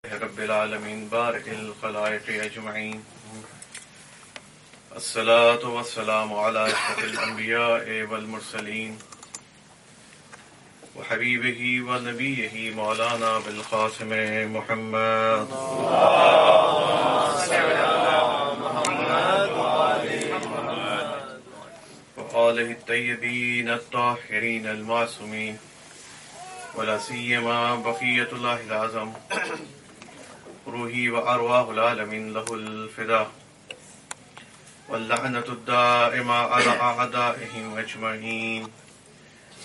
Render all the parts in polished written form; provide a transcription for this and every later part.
رب العالمين بارئ الخلائق أجمعين الصلاة والسلام على أشرف الأنبياء والمرسلين وحبيبه ونبيه مولانا بالقاسم محمد وآله الطيبين الطاهرين المعصومين ولا سيما بقية الله الأعظم روحي وأرواح العالمين له الفداء واللعنة الدائمة على أعدائهم أجمعين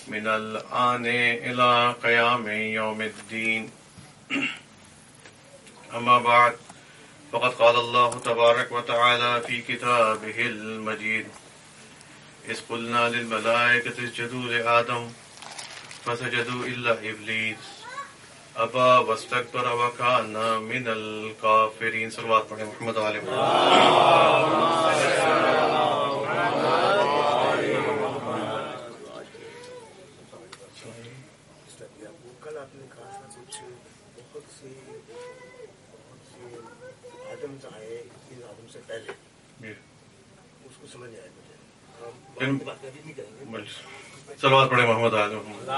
من الآن إلى قيام يوم الدين. أما بعد فقد قال الله تبارك وتعالى في كتابه المجيد إذ قلنا للملائكة اسجدوا لآدم فسجدوا إلا إبليس ابا واستكبر وكان من الكافرين. صلوات پڑھیں محمد علیہ کل آپ نے کہا تھا کچھ بہت سے آدم آئے آدم سے پہلے، اس کو سمجھ آئے مجھے. صلوات پڑھیں محمد علیہ محمد.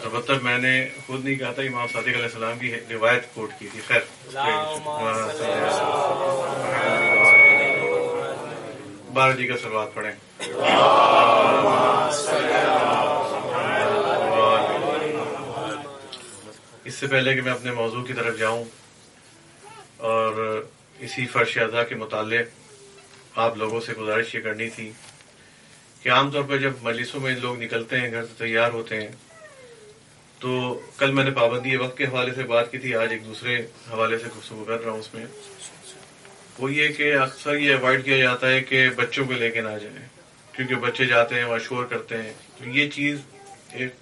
اب تک میں نے خود نہیں کہا تھا، امام صادق علیہ السلام کی روایت کوٹ کی تھی. خیر بارہ جی کا صلوات پڑھیں. اس سے پہلے کہ میں اپنے موضوع کی طرف جاؤں اور اسی فرش اعضاء کے متعلق آپ لوگوں سے گزارش یہ کرنی تھی کہ عام طور پر جب مجلسوں میں لوگ نکلتے ہیں، گھر سے تیار ہوتے ہیں، تو کل میں نے پابندی وقت کے حوالے سے بات کی تھی، آج ایک دوسرے حوالے سے گفتگو کر رہا ہوں. اس میں وہ یہ کہ اکثر یہ اوائڈ کیا جاتا ہے کہ بچوں کو لے کے نہ جائیں، کیونکہ بچے جاتے ہیں وہاں شور کرتے ہیں. تو یہ چیز ایک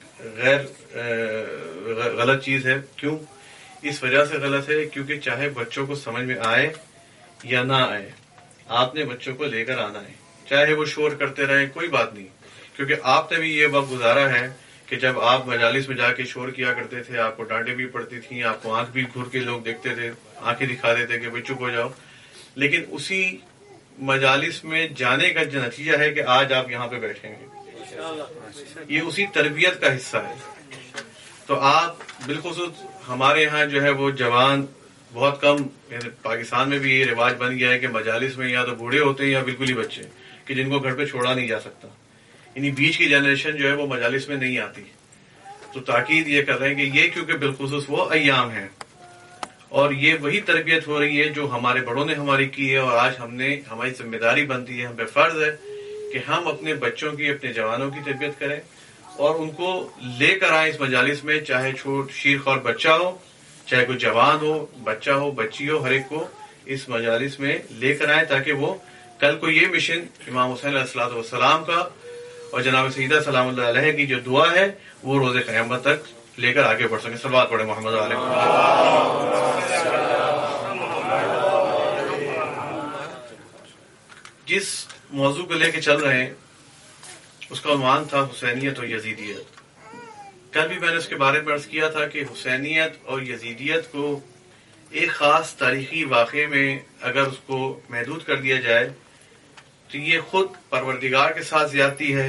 غلط چیز ہے. کیوں؟ اس وجہ سے غلط ہے کیونکہ چاہے بچوں کو سمجھ میں آئے یا نہ آئے، آپ نے بچوں کو لے کر آنا ہے. چاہے وہ شور کرتے رہیں، کوئی بات نہیں، کیونکہ آپ نے بھی یہ وقت گزارا ہے کہ جب آپ مجالس میں جا کے شور کیا کرتے تھے، آپ کو ڈانٹیں بھی پڑتی تھیں، آپ کو آنکھ بھی گھور کے لوگ دیکھتے تھے، آنکھیں دکھا دیتے کہ بھائی چپ ہو جاؤ. لیکن اسی مجالس میں جانے کا جو نتیجہ ہے کہ آج آپ یہاں پہ بیٹھیں گے، یہ اسی تربیت کا حصہ ہے. تو آپ بالخصوص ہمارے ہاں جو ہے وہ جوان بہت کم، یعنی پاکستان میں بھی یہ رواج بن گیا ہے کہ مجالس میں یا تو بوڑھے ہوتے ہیں یا بالکل ہی بچے، کہ جن کو گھر پہ چھوڑا نہیں جا سکتا. یعنی بیچ کی جنریشن جو ہے وہ مجالس میں نہیں آتی. تو تاکید یہ کر رہے ہیں کہ یہ کیونکہ بالخصوص وہ ایام ہیں اور یہ وہی تربیت ہو رہی ہے جو ہمارے بڑوں نے ہماری کی ہے، اور آج ہماری ذمہ داری بنتی ہے، ہم پہ فرض ہے کہ ہم اپنے بچوں کی، اپنے جوانوں کی تربیت کریں اور ان کو لے کر آئیں اس مجالس میں. چاہے شیر خوار بچہ ہو، چاہے کوئی جوان ہو، بچہ ہو، بچی ہو، ہر ایک کو اس مجالس میں لے کر آئیں تاکہ وہ کل کو یہ مشن امام حسین علیہ الصلوۃ والسلام کا اور جناب سیدہ سلام اللہ علیہ کی جو دعا ہے وہ روز قیامت تک لے کر آگے بڑھ سکیں. صلوات پڑھیں محمد علیہ. جس موضوع کو لے کے چل رہے ہیں اس کا عنوان تھا حسینیت اور یزیدیت. کل بھی میں نے اس کے بارے میں عرض کیا تھا کہ حسینیت اور یزیدیت کو ایک خاص تاریخی واقعے میں اگر اس کو محدود کر دیا جائے تو یہ خود پروردگار کے ساتھ زیادتی ہے،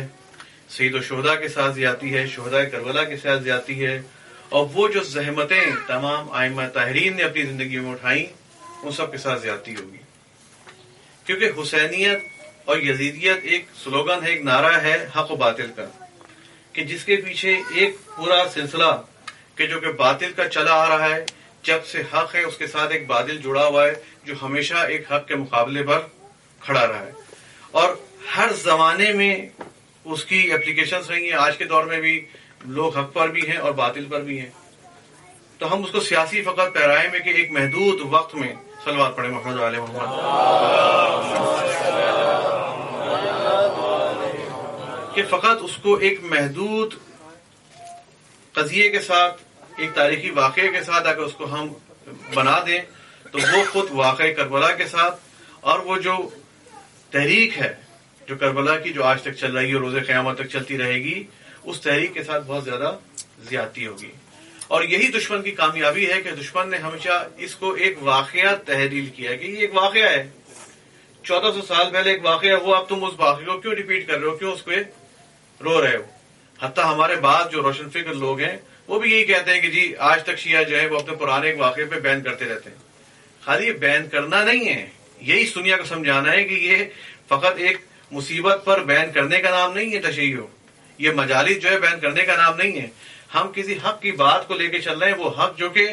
سید الشہداء کے ساتھ زیادتی ہے، شہداء کربلا کے ساتھ زیادتی ہے، اور وہ جو زحمتیں تمام ائمہ طاہرین نے اپنی زندگی میں اٹھائیں ان سب کے ساتھ زیادتی ہوگی. کیونکہ حسینیت اور یزیدیت ایک سلوگن ہے، ایک نعرہ ہے حق و باطل کا، کہ جس کے پیچھے ایک پورا سلسلہ کہ جو کہ باطل کا چلا آ رہا ہے. جب سے حق ہے اس کے ساتھ ایک باطل جڑا ہوا ہے جو ہمیشہ ایک حق کے مقابلے پر کھڑا رہا ہے، اور ہر زمانے میں اس کی اپلیکیشنز رہی ہیں. آج کے دور میں بھی لوگ حق پر بھی ہیں اور باطل پر بھی ہیں. تو ہم اس کو سیاسی فقط پیرائے میں کہ ایک محدود وقت میں صلوات پڑھیں محمد علیہ محمد، کہ فقط اس کو ایک محدود قضیے کے ساتھ، ایک تاریخی واقعے کے ساتھ اگر اس کو ہم بنا دیں تو وہ خود واقعہ کربلا کے ساتھ اور وہ جو تحریک ہے جو کربلا کی جو آج تک چل رہی ہے روز قیامت تک چلتی رہے گی، اس تحریک کے ساتھ بہت زیادہ زیادتی ہوگی. اور یہی دشمن کی کامیابی ہے کہ دشمن نے ہمیشہ اس کو ایک واقعہ تحلیل کیا کہ یہ ایک واقعہ ہے, 1400 سال پہلے ایک واقعہ ہوا, اب تم اس واقعے کو کیوں ریپیٹ کر رہے ہو, کیوں اس کو رو رہے ہو. حتیٰ ہمارے بعض جو روشن فکر لوگ ہیں وہ بھی یہی کہتے ہیں کہ جی آج تک شیعہ جو ہے وہ اپنے پرانے ایک واقعے پہ بین کرتے رہتے ہیں. خالی یہ بین کرنا نہیں ہے, یہی دنیا کو سمجھانا ہے کہ یہ فقط ایک مصیبت پر بین کرنے کا نام نہیں ہے تشیع, یہ مجالس جو ہے بین کرنے کا نام نہیں ہے. ہم کسی حق کی بات کو لے کے چل رہے ہیں, وہ حق جو کہ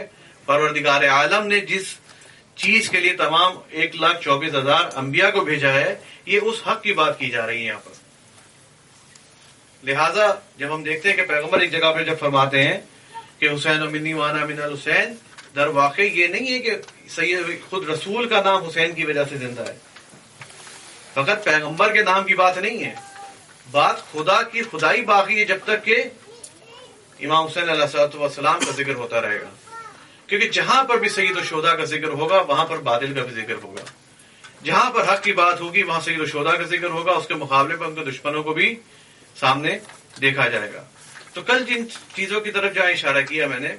پروردگار عالم نے جس چیز کے لیے تمام 1,24,000 انبیاء کو بھیجا ہے, یہ اس حق کی بات کی جا رہی ہے یہاں پر. لہذا جب ہم دیکھتے ہیں کہ پیغمبر ایک جگہ پہ جب فرماتے ہیں کہ حسین منی وانا من الحسین, در واقع یہ نہیں ہے کہ سید خود رسول کا نام حسین کی وجہ سے زندہ ہے, فقط پیغمبر کے نام کی بات نہیں ہے, بات خدا کی خدائی باقی ہے جب تک کہ امام حسین علیہ السلام کا ذکر ہوتا رہے گا. کیونکہ جہاں پر بھی سید الشہداء کا ذکر ہوگا وہاں پر باطل کا بھی ذکر ہوگا, جہاں پر حق کی بات ہوگی وہاں سید الشہداء کا ذکر ہوگا, اس کے مقابلے پر ان کے دشمنوں کو بھی سامنے دیکھا جائے گا. تو کل جن چیزوں کی طرف جہاں اشارہ کیا میں نے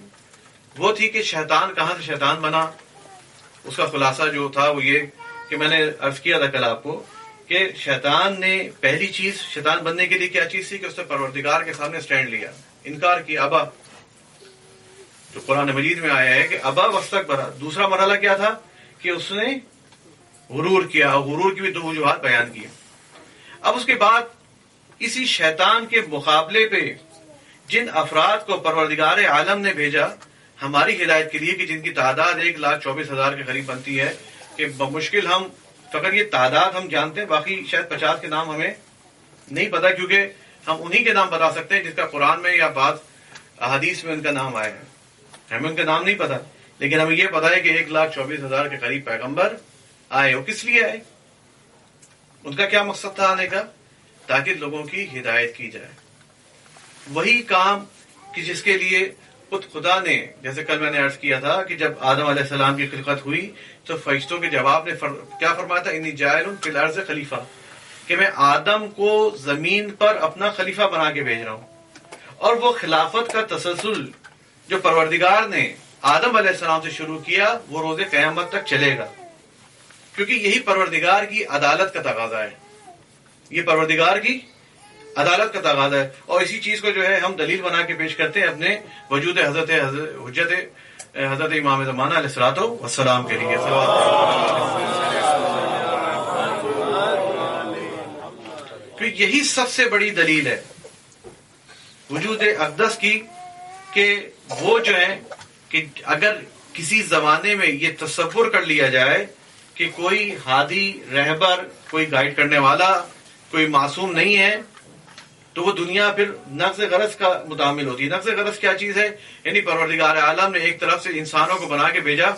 وہ تھی کہ شیطان کہاں سے شیطان بنا. اس کا خلاصہ جو تھا وہ یہ کہ میں نے عرض کیا تھا کل آپ کو کہ شیطان نے پہلی چیز شیطان بننے کے لیے کیا چیز تھی کہ اس نے پروردگار کے سامنے سٹینڈ لیا, انکار کیا, ابا, جو قرآن مجید میں آیا ہے کہ ابا واستکبر. دوسرا مرحلہ کیا تھا کہ اس نے غرور کیا, غرور کی بھی 2 وجوہات بیان کی. اب اس کے بعد اسی شیطان کے مقابلے پہ جن افراد کو پروردگار عالم نے بھیجا ہماری ہدایت کے لیے کہ جن کی تعداد 1,24,000 کے قریب بنتی ہے, کہ بمشکل ہم فقط یہ تعداد ہم جانتے ہیں, باقی شاید 50 کے نام ہمیں نہیں پتا, کیونکہ ہم انہی کے نام بتا سکتے ہیں جس کا قرآن میں یا بعض احادیث میں ان کا نام آیا ہے. ہمیں ان کا نام نہیں پتا, لیکن ہمیں یہ پتا ہے کہ 1,24,000 کے قریب پیغمبر آئے. وہ کس لیے آئے, ان کا کیا مقصد تھا آنے کا, تاکہ لوگوں کی ہدایت کی جائے. وہی کام کہ جس کے لیے خود خدا نے, جیسے کل میں نے عرض کیا تھا کہ جب آدم علیہ السلام کی خلقت ہوئی تو فرشتوں کے جواب نے کیا فرمایا تھا, انی جاعل فی الارض خلیفہ, کہ میں آدم کو زمین پر اپنا خلیفہ بنا کے بھیج رہا ہوں. اور وہ خلافت کا تسلسل جو پروردگار نے آدم علیہ السلام سے شروع کیا وہ روز قیامت تک چلے گا, کیونکہ یہی پروردگار کی عدالت کا تقاضا ہے, یہ پروردگار کی عدالت کا تقاضا ہے. اور اسی چیز کو جو ہے ہم دلیل بنا کے پیش کرتے ہیں اپنے وجود حضرت امام زمانہ علیہ الصلوۃ والسلام کے لیے. کہ یہی سب سے بڑی دلیل ہے وجود اقدس کی, کہ وہ جو ہے کہ اگر کسی زمانے میں یہ تصور کر لیا جائے کہ کوئی ہادی رہبر, کوئی گائیڈ کرنے والا, کوئی معصوم نہیں ہے, تو وہ دنیا پھر نقض غرض کا متعامل ہوتی ہے. نقض غرض کیا چیز ہے, یعنی پروردگار عالم نے ایک طرف سے انسانوں کو بنا کے بھیجا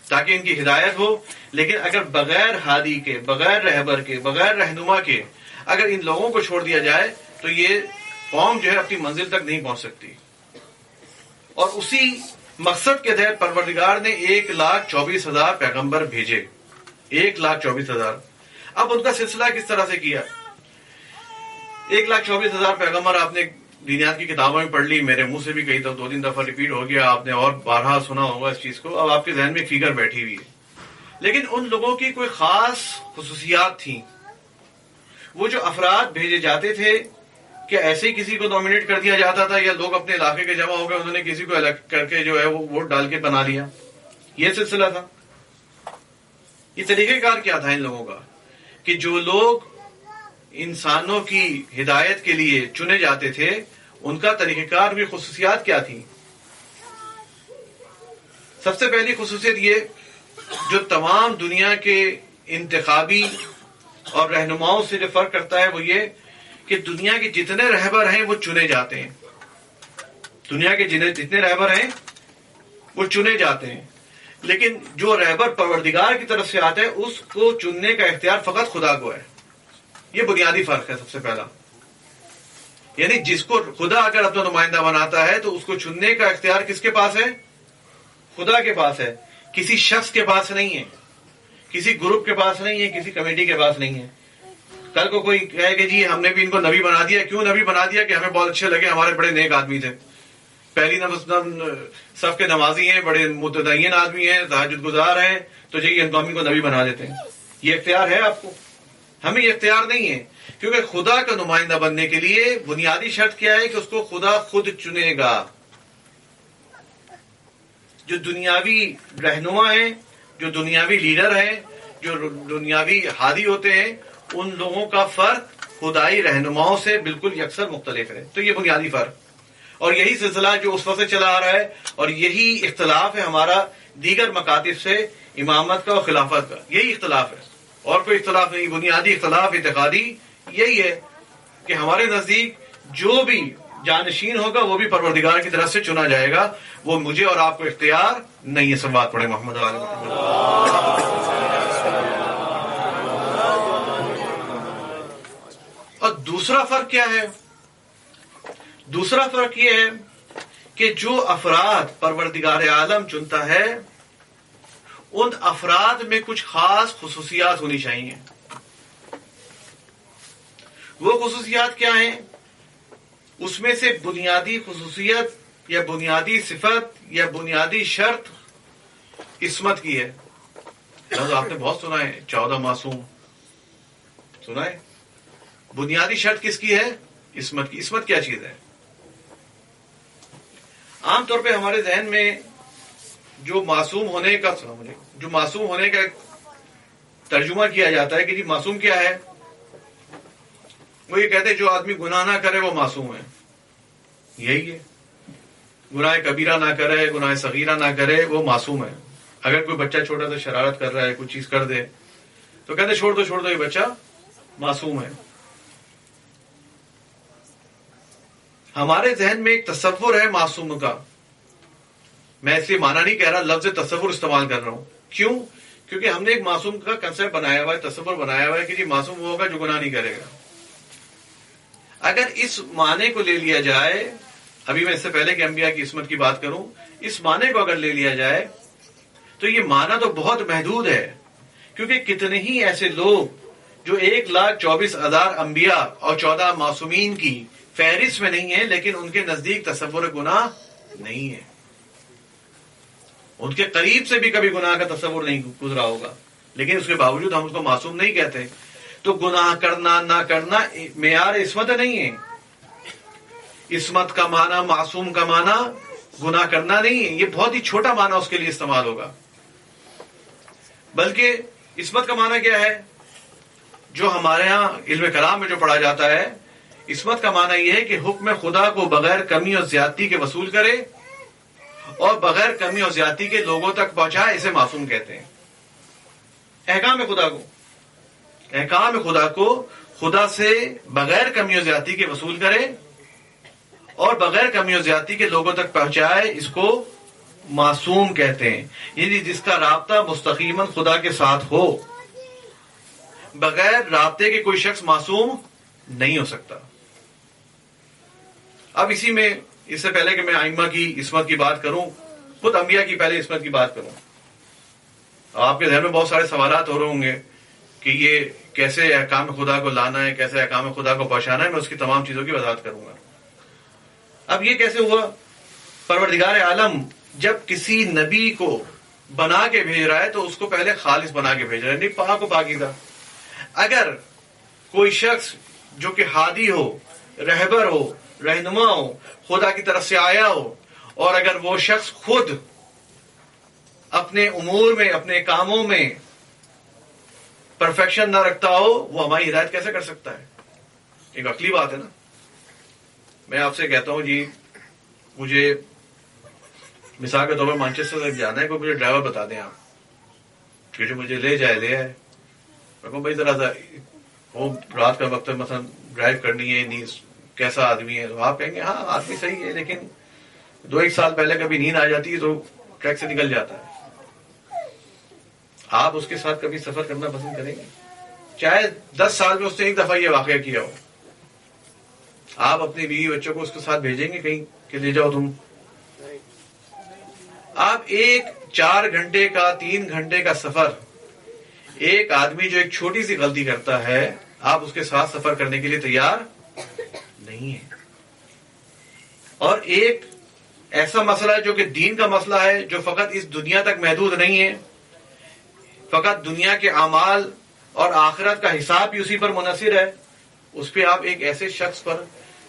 تاکہ ان کی ہدایت ہو, لیکن اگر بغیر ہادی کے, بغیر رہبر کے, بغیر رہنما کے اگر ان لوگوں کو چھوڑ دیا جائے تو یہ قوم جو ہے اپنی منزل تک نہیں پہنچ سکتی. اور اسی مقصد کے تحت پروردگار نے 1,24,000 پیغمبر بھیجے, 1,24,000. اب ان کا سلسلہ کس طرح سے کیا, 1,24,000 پیغمبر آپ نے دینیات کی کتابوں میں پڑھ لی, میرے منہ سے بھی کئی 2-3 دفعہ ریپیٹ ہو گیا, آپ نے اور بارہا سنا ہوگا اس چیز کو, اب آپ کے ذہن میں فگر بیٹھی ہوئی ہے. لیکن ان لوگوں کی کوئی خاص خصوصیات تھیں. وہ جو افراد بھیجے جاتے تھے کہ ایسے ہی کسی کو نامنیٹ کر دیا جاتا تھا, یا لوگ اپنے علاقے کے جمع ہو گئے, انہوں نے کسی کو الگ کر کے جو ہے وہ ووٹ ڈال کے بنا لیا, یہ سلسلہ تھا. یہ طریقہ کار کیا تھا ان لوگوں کا, کہ جو لوگ انسانوں کی ہدایت کے لیے چنے جاتے تھے ان کا طریقہ کار بھی خصوصیات کیا تھی. سب سے پہلی خصوصیت یہ جو تمام دنیا کے انتخابی اور رہنماؤں سے جو فرق کرتا ہے وہ یہ کہ دنیا کے جتنے رہبر ہیں وہ چنے جاتے ہیں, دنیا کے جتنے رہبر ہیں وہ چنے جاتے ہیں, لیکن جو رہبر پروردگار کی طرف سے آتا ہے اس کو چننے کا اختیار فقط خدا کو ہے. یہ بنیادی فرق ہے سب سے پہلا. یعنی جس کو خدا اگر اپنا نمائندہ بناتا ہے تو اس کو چننے کا اختیار کس کے پاس ہے, خدا کے پاس ہے, کسی شخص کے پاس نہیں ہے, کسی گروپ کے پاس نہیں ہے, کسی کمیٹی کے پاس نہیں ہے. کل کو کوئی کہے کہ جی ہم نے بھی ان کو نبی بنا دیا. کیوں نبی بنا دیا؟ کہ ہمیں بہت اچھے لگے, ہمارے بڑے نیک آدمی تھے, پہلی صف کے نمازی ہیں, بڑے متدین آدمی ہیں, تہجد گزار ہیں, تو جی ان کو ہم ان کو نبی بنا دیتے ہیں. یہ اختیار ہے آپ کو؟ ہمیں یہ اختیار نہیں ہے, کیونکہ خدا کا نمائندہ بننے کے لیے بنیادی شرط کیا ہے کہ اس کو خدا خود چنے گا. جو دنیاوی رہنما ہیں, جو دنیاوی لیڈر ہیں, جو دنیاوی ہادی ہوتے ہیں, ان لوگوں کا فرق خدائی رہنماؤں سے بالکل یکسر مختلف ہے. تو یہ بنیادی فرق, اور یہی سلسلہ جو اس وقت سے چلا آ رہا ہے, اور یہی اختلاف ہے ہمارا دیگر مکاتب سے امامت کا اور خلافت کا. یہی اختلاف ہے, اور کوئی اختلاف نہیں. بنیادی اختلاف اعتقادی یہی ہے کہ ہمارے نزدیک جو بھی جانشین ہوگا وہ بھی پروردگار کی طرف سے چنا جائے گا, وہ مجھے اور آپ کو اختیار نہیں ہے. سب بات پڑھے محمد علیہ وسلم. اور دوسرا فرق کیا ہے؟ دوسرا فرق یہ ہے کہ جو افراد پروردگار عالم چنتا ہے ان افراد میں کچھ خاص خصوصیات ہونی چاہیے. وہ خصوصیات کیا ہیں؟ اس میں سے بنیادی خصوصیت یا بنیادی صفت یا بنیادی شرط عصمت کی ہے. آپ نے بہت سنا ہے 14 معصوم, سنا ہے. بنیادی شرط کس کی ہے؟ عصمت کی. عصمت کیا چیز ہے؟ عام طور پہ ہمارے ذہن میں جو معصوم ہونے کا ترجمہ کیا جاتا ہے کہ جی معصوم کیا ہے, وہ یہ کہتے ہیں جو آدمی گناہ نہ کرے وہ معصوم ہے. یہی ہے, گناہ کبیرہ نہ کرے, گناہ صغیرہ نہ کرے, وہ معصوم ہے. اگر کوئی بچہ چھوٹا سا شرارت کر رہا ہے, کوئی چیز کر دے, تو کہتے چھوڑ دو یہ بچہ معصوم ہے. ہمارے ذہن میں ایک تصور ہے معصوم کا. میں اس لیے معنی نہیں کہہ رہا, لفظ تصور استعمال کر رہا ہوں. کیوں؟ کیونکہ ہم نے ایک معصوم کا کنسیپٹ بنایا ہوا ہے, تصور بنایا ہوا ہے کہ جی معصوم وہ ہوگا جو گناہ نہیں کرے گا. اگر اس معنی کو لے لیا جائے, ابھی میں اس سے پہلے کہ انبیاء کی عصمت کی بات کروں, اس معنی کو اگر لے لیا جائے تو یہ معنی تو بہت محدود ہے. کیونکہ کتنے ہی ایسے لوگ جو 1,24,000 انبیاء اور 14 معصومین کی فہرست میں نہیں ہیں, لیکن ان کے نزدیک تصور گناہ نہیں ہے. ان کے قریب سے بھی کبھی گناہ کا تصور نہیں گزرا ہوگا, لیکن اس کے باوجود ہم اس کو معصوم نہیں کہتے. تو گناہ کرنا نہ کرنا معیار عصمت نہیں ہے. عصمت کا معنی, معصوم کا معنی گناہ کرنا نہیں ہے. یہ بہت ہی چھوٹا معنی اس کے لیے استعمال ہوگا. بلکہ عصمت کا معنی کیا ہے جو ہمارے ہاں علم کلام میں جو پڑھا جاتا ہے؟ عصمت کا معنی یہ ہے کہ حکم خدا کو بغیر کمی اور زیادتی کے وصول کرے اور بغیر کمی اور زیادتی کے لوگوں تک پہنچائے, اسے معصوم کہتے ہیں. احکام خدا کو خدا سے بغیر کمی و زیادتی کے وصول کرے اور بغیر کمی و زیادتی کے لوگوں تک پہنچائے, اس کو معصوم کہتے ہیں. یعنی جس کا رابطہ مستقیماً خدا کے ساتھ ہو. بغیر رابطے کے کوئی شخص معصوم نہیں ہو سکتا. اب اسی میں, اس سے پہلے کہ میں ائمہ کی عصمت کی بات کروں, خود انبیاء کی پہلے عصمت کی بات کروں. آپ کے ذہن میں بہت سارے سوالات ہو رہے ہوں گے کہ یہ کیسے احکام خدا کو لانا ہے, کیسے احکام خدا کو پہنچانا ہے. میں اس کی تمام چیزوں کی وضاحت کروں گا. اب یہ کیسے ہوا؟ پروردگار عالم جب کسی نبی کو بنا کے بھیج رہا ہے تو اس کو پہلے خالص بنا کے بھیج رہا ہے, نہیں پاک و پاکیزہ. اگر کوئی شخص جو کہ ہادی ہو, رہبر ہو, رہنما ہو, خدا کی طرف سے آیا ہو, اور اگر وہ شخص خود اپنے امور میں, اپنے کاموں میں پرفیکشن نہ رکھتا ہو, وہ ہماری ہدایت کیسے کر سکتا ہے؟ ایک عقلی بات ہے نا. میں آپ سے کہتا ہوں جی مجھے مثال کے طور پر مانچسٹر تک جانا ہے, کوئی مجھے ڈرائیور بتا دیں آپ, کہ جو مجھے لے جائے لے آئے. میں کہوں بھائی ذرا سا وہ رات کا وقت مثلا ڈرائیو کرنی ہے, نیند کیسا آدمی ہے؟ تو آپ کہیں گے ہاں آدمی صحیح ہے, لیکن 2-1 سال پہلے کبھی نیند آ جاتی ہے تو ٹریک سے نکل جاتا ہے. آپ اس کے ساتھ کبھی سفر کرنا پسند کریں گے؟ چاہے 10 سال میں اس نے 1 دفعہ یہ واقعہ کیا ہو, آپ اپنی بیوی بچوں کو اس کے ساتھ بھیجیں گے کہیں کہ لے جاؤ تم؟ آپ 4 گھنٹے کا 3 گھنٹے کا سفر, ایک آدمی جو ایک چھوٹی سی غلطی کرتا ہے آپ اس کے ساتھ سفر کرنے کے لیے تیار نہیں ہیں. اور ایک ایسا مسئلہ ہے جو کہ دین کا مسئلہ ہے، جو فقط اس دنیا تک محدود نہیں ہے، فقط دنیا کے اعمال اور آخرت کا حساب بھی اسی پر منحصر ہے. اس پہ آپ ایک ایسے شخص پر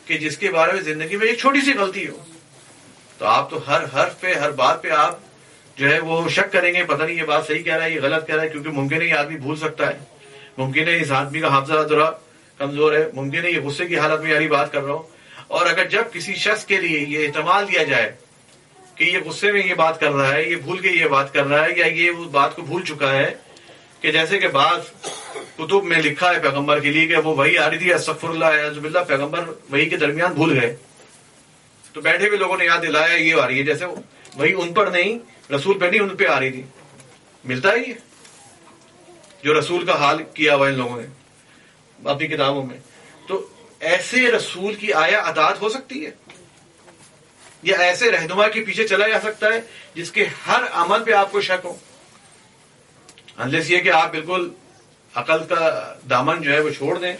کہ جس کے بارے میں زندگی میں ایک چھوٹی سی غلطی ہو تو آپ تو ہر حرف پہ، ہر بات پہ آپ جو ہے وہ شک کریں گے، پتہ نہیں یہ بات صحیح کہہ رہا ہے، یہ غلط کہہ رہا ہے، کیونکہ ممکن ہے یہ آدمی بھول سکتا ہے، ممکن ہے اس آدمی کا حافظہ ذرا کمزور ہے، ممکن ہے یہ غصے کی حالت میں یاری بات کر رہا ہوں. اور اگر جب کسی شخص کے لیے یہ احتمال دیا جائے کہ یہ غصے میں یہ بات کر رہا ہے، یہ بھول کے یہ بات کر رہا ہے، یا یہ اس بات کو بھول چکا ہے، کہ جیسے کہ بعض کتب میں لکھا ہے پیغمبر کے لیے کہ وہ وحی آ رہی تھی، استغفر اللہ اعوذ باللہ، پیغمبر وحی کے درمیان بھول گئے تو بیٹھے ہوئے لوگوں نے یاد دلایا یہ آ رہی ہے، جیسے وہی ان پر نہیں، رسول پہ نہیں، ان پہ آ رہی تھی. ملتا ہے یہ جو رسول کا حال کیا ہوا ان لوگوں نے اپنی کتابوں میں. تو ایسے رسول کی آیا اطاعت ہو سکتی ہے، یا ایسے رہنما کے پیچھے چلا جا سکتا ہے جس کے ہر عمل پہ آپ کو شک ہو؟ انلیس یہ کہ آپ بالکل عقل کا دامن جو ہے وہ چھوڑ دیں،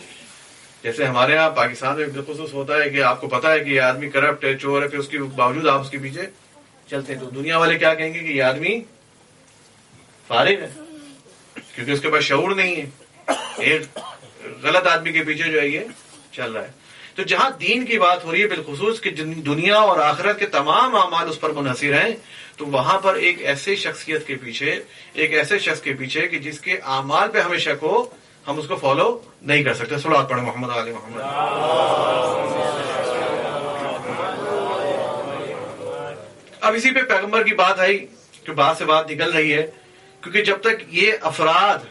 جیسے ہمارے یہاں پاکستان میں بالخصوص ہوتا ہے کہ آپ کو پتا ہے کہ یہ آدمی کرپٹ ہے، چور ہے، پھر اس کے باوجود آپ اس کے پیچھے چلتے ہیں. تو دنیا والے کیا کہیں گے کہ یہ آدمی فارغ ہے، کیونکہ اس کے پاس شعور نہیں ہے، ایک غلط آدمی کے پیچھے جو ہے یہ چل رہا ہے. تو جہاں دین کی بات ہو رہی ہے بالخصوص کہ دنیا اور آخرت کے تمام اعمال اس پر منحصر ہیں، تو وہاں پر ایک ایسے شخصیت کے پیچھے، ایک ایسے شخص کے پیچھے کہ جس کے اعمال پہ ہمیں شک ہو، ہم اس کو فالو نہیں کر سکتے. صلوات پڑھیں محمد علی محمد. اب اسی پہ پیغمبر کی بات آئی کہ بات سے بات نکل رہی ہے، کیونکہ جب تک یہ افراد،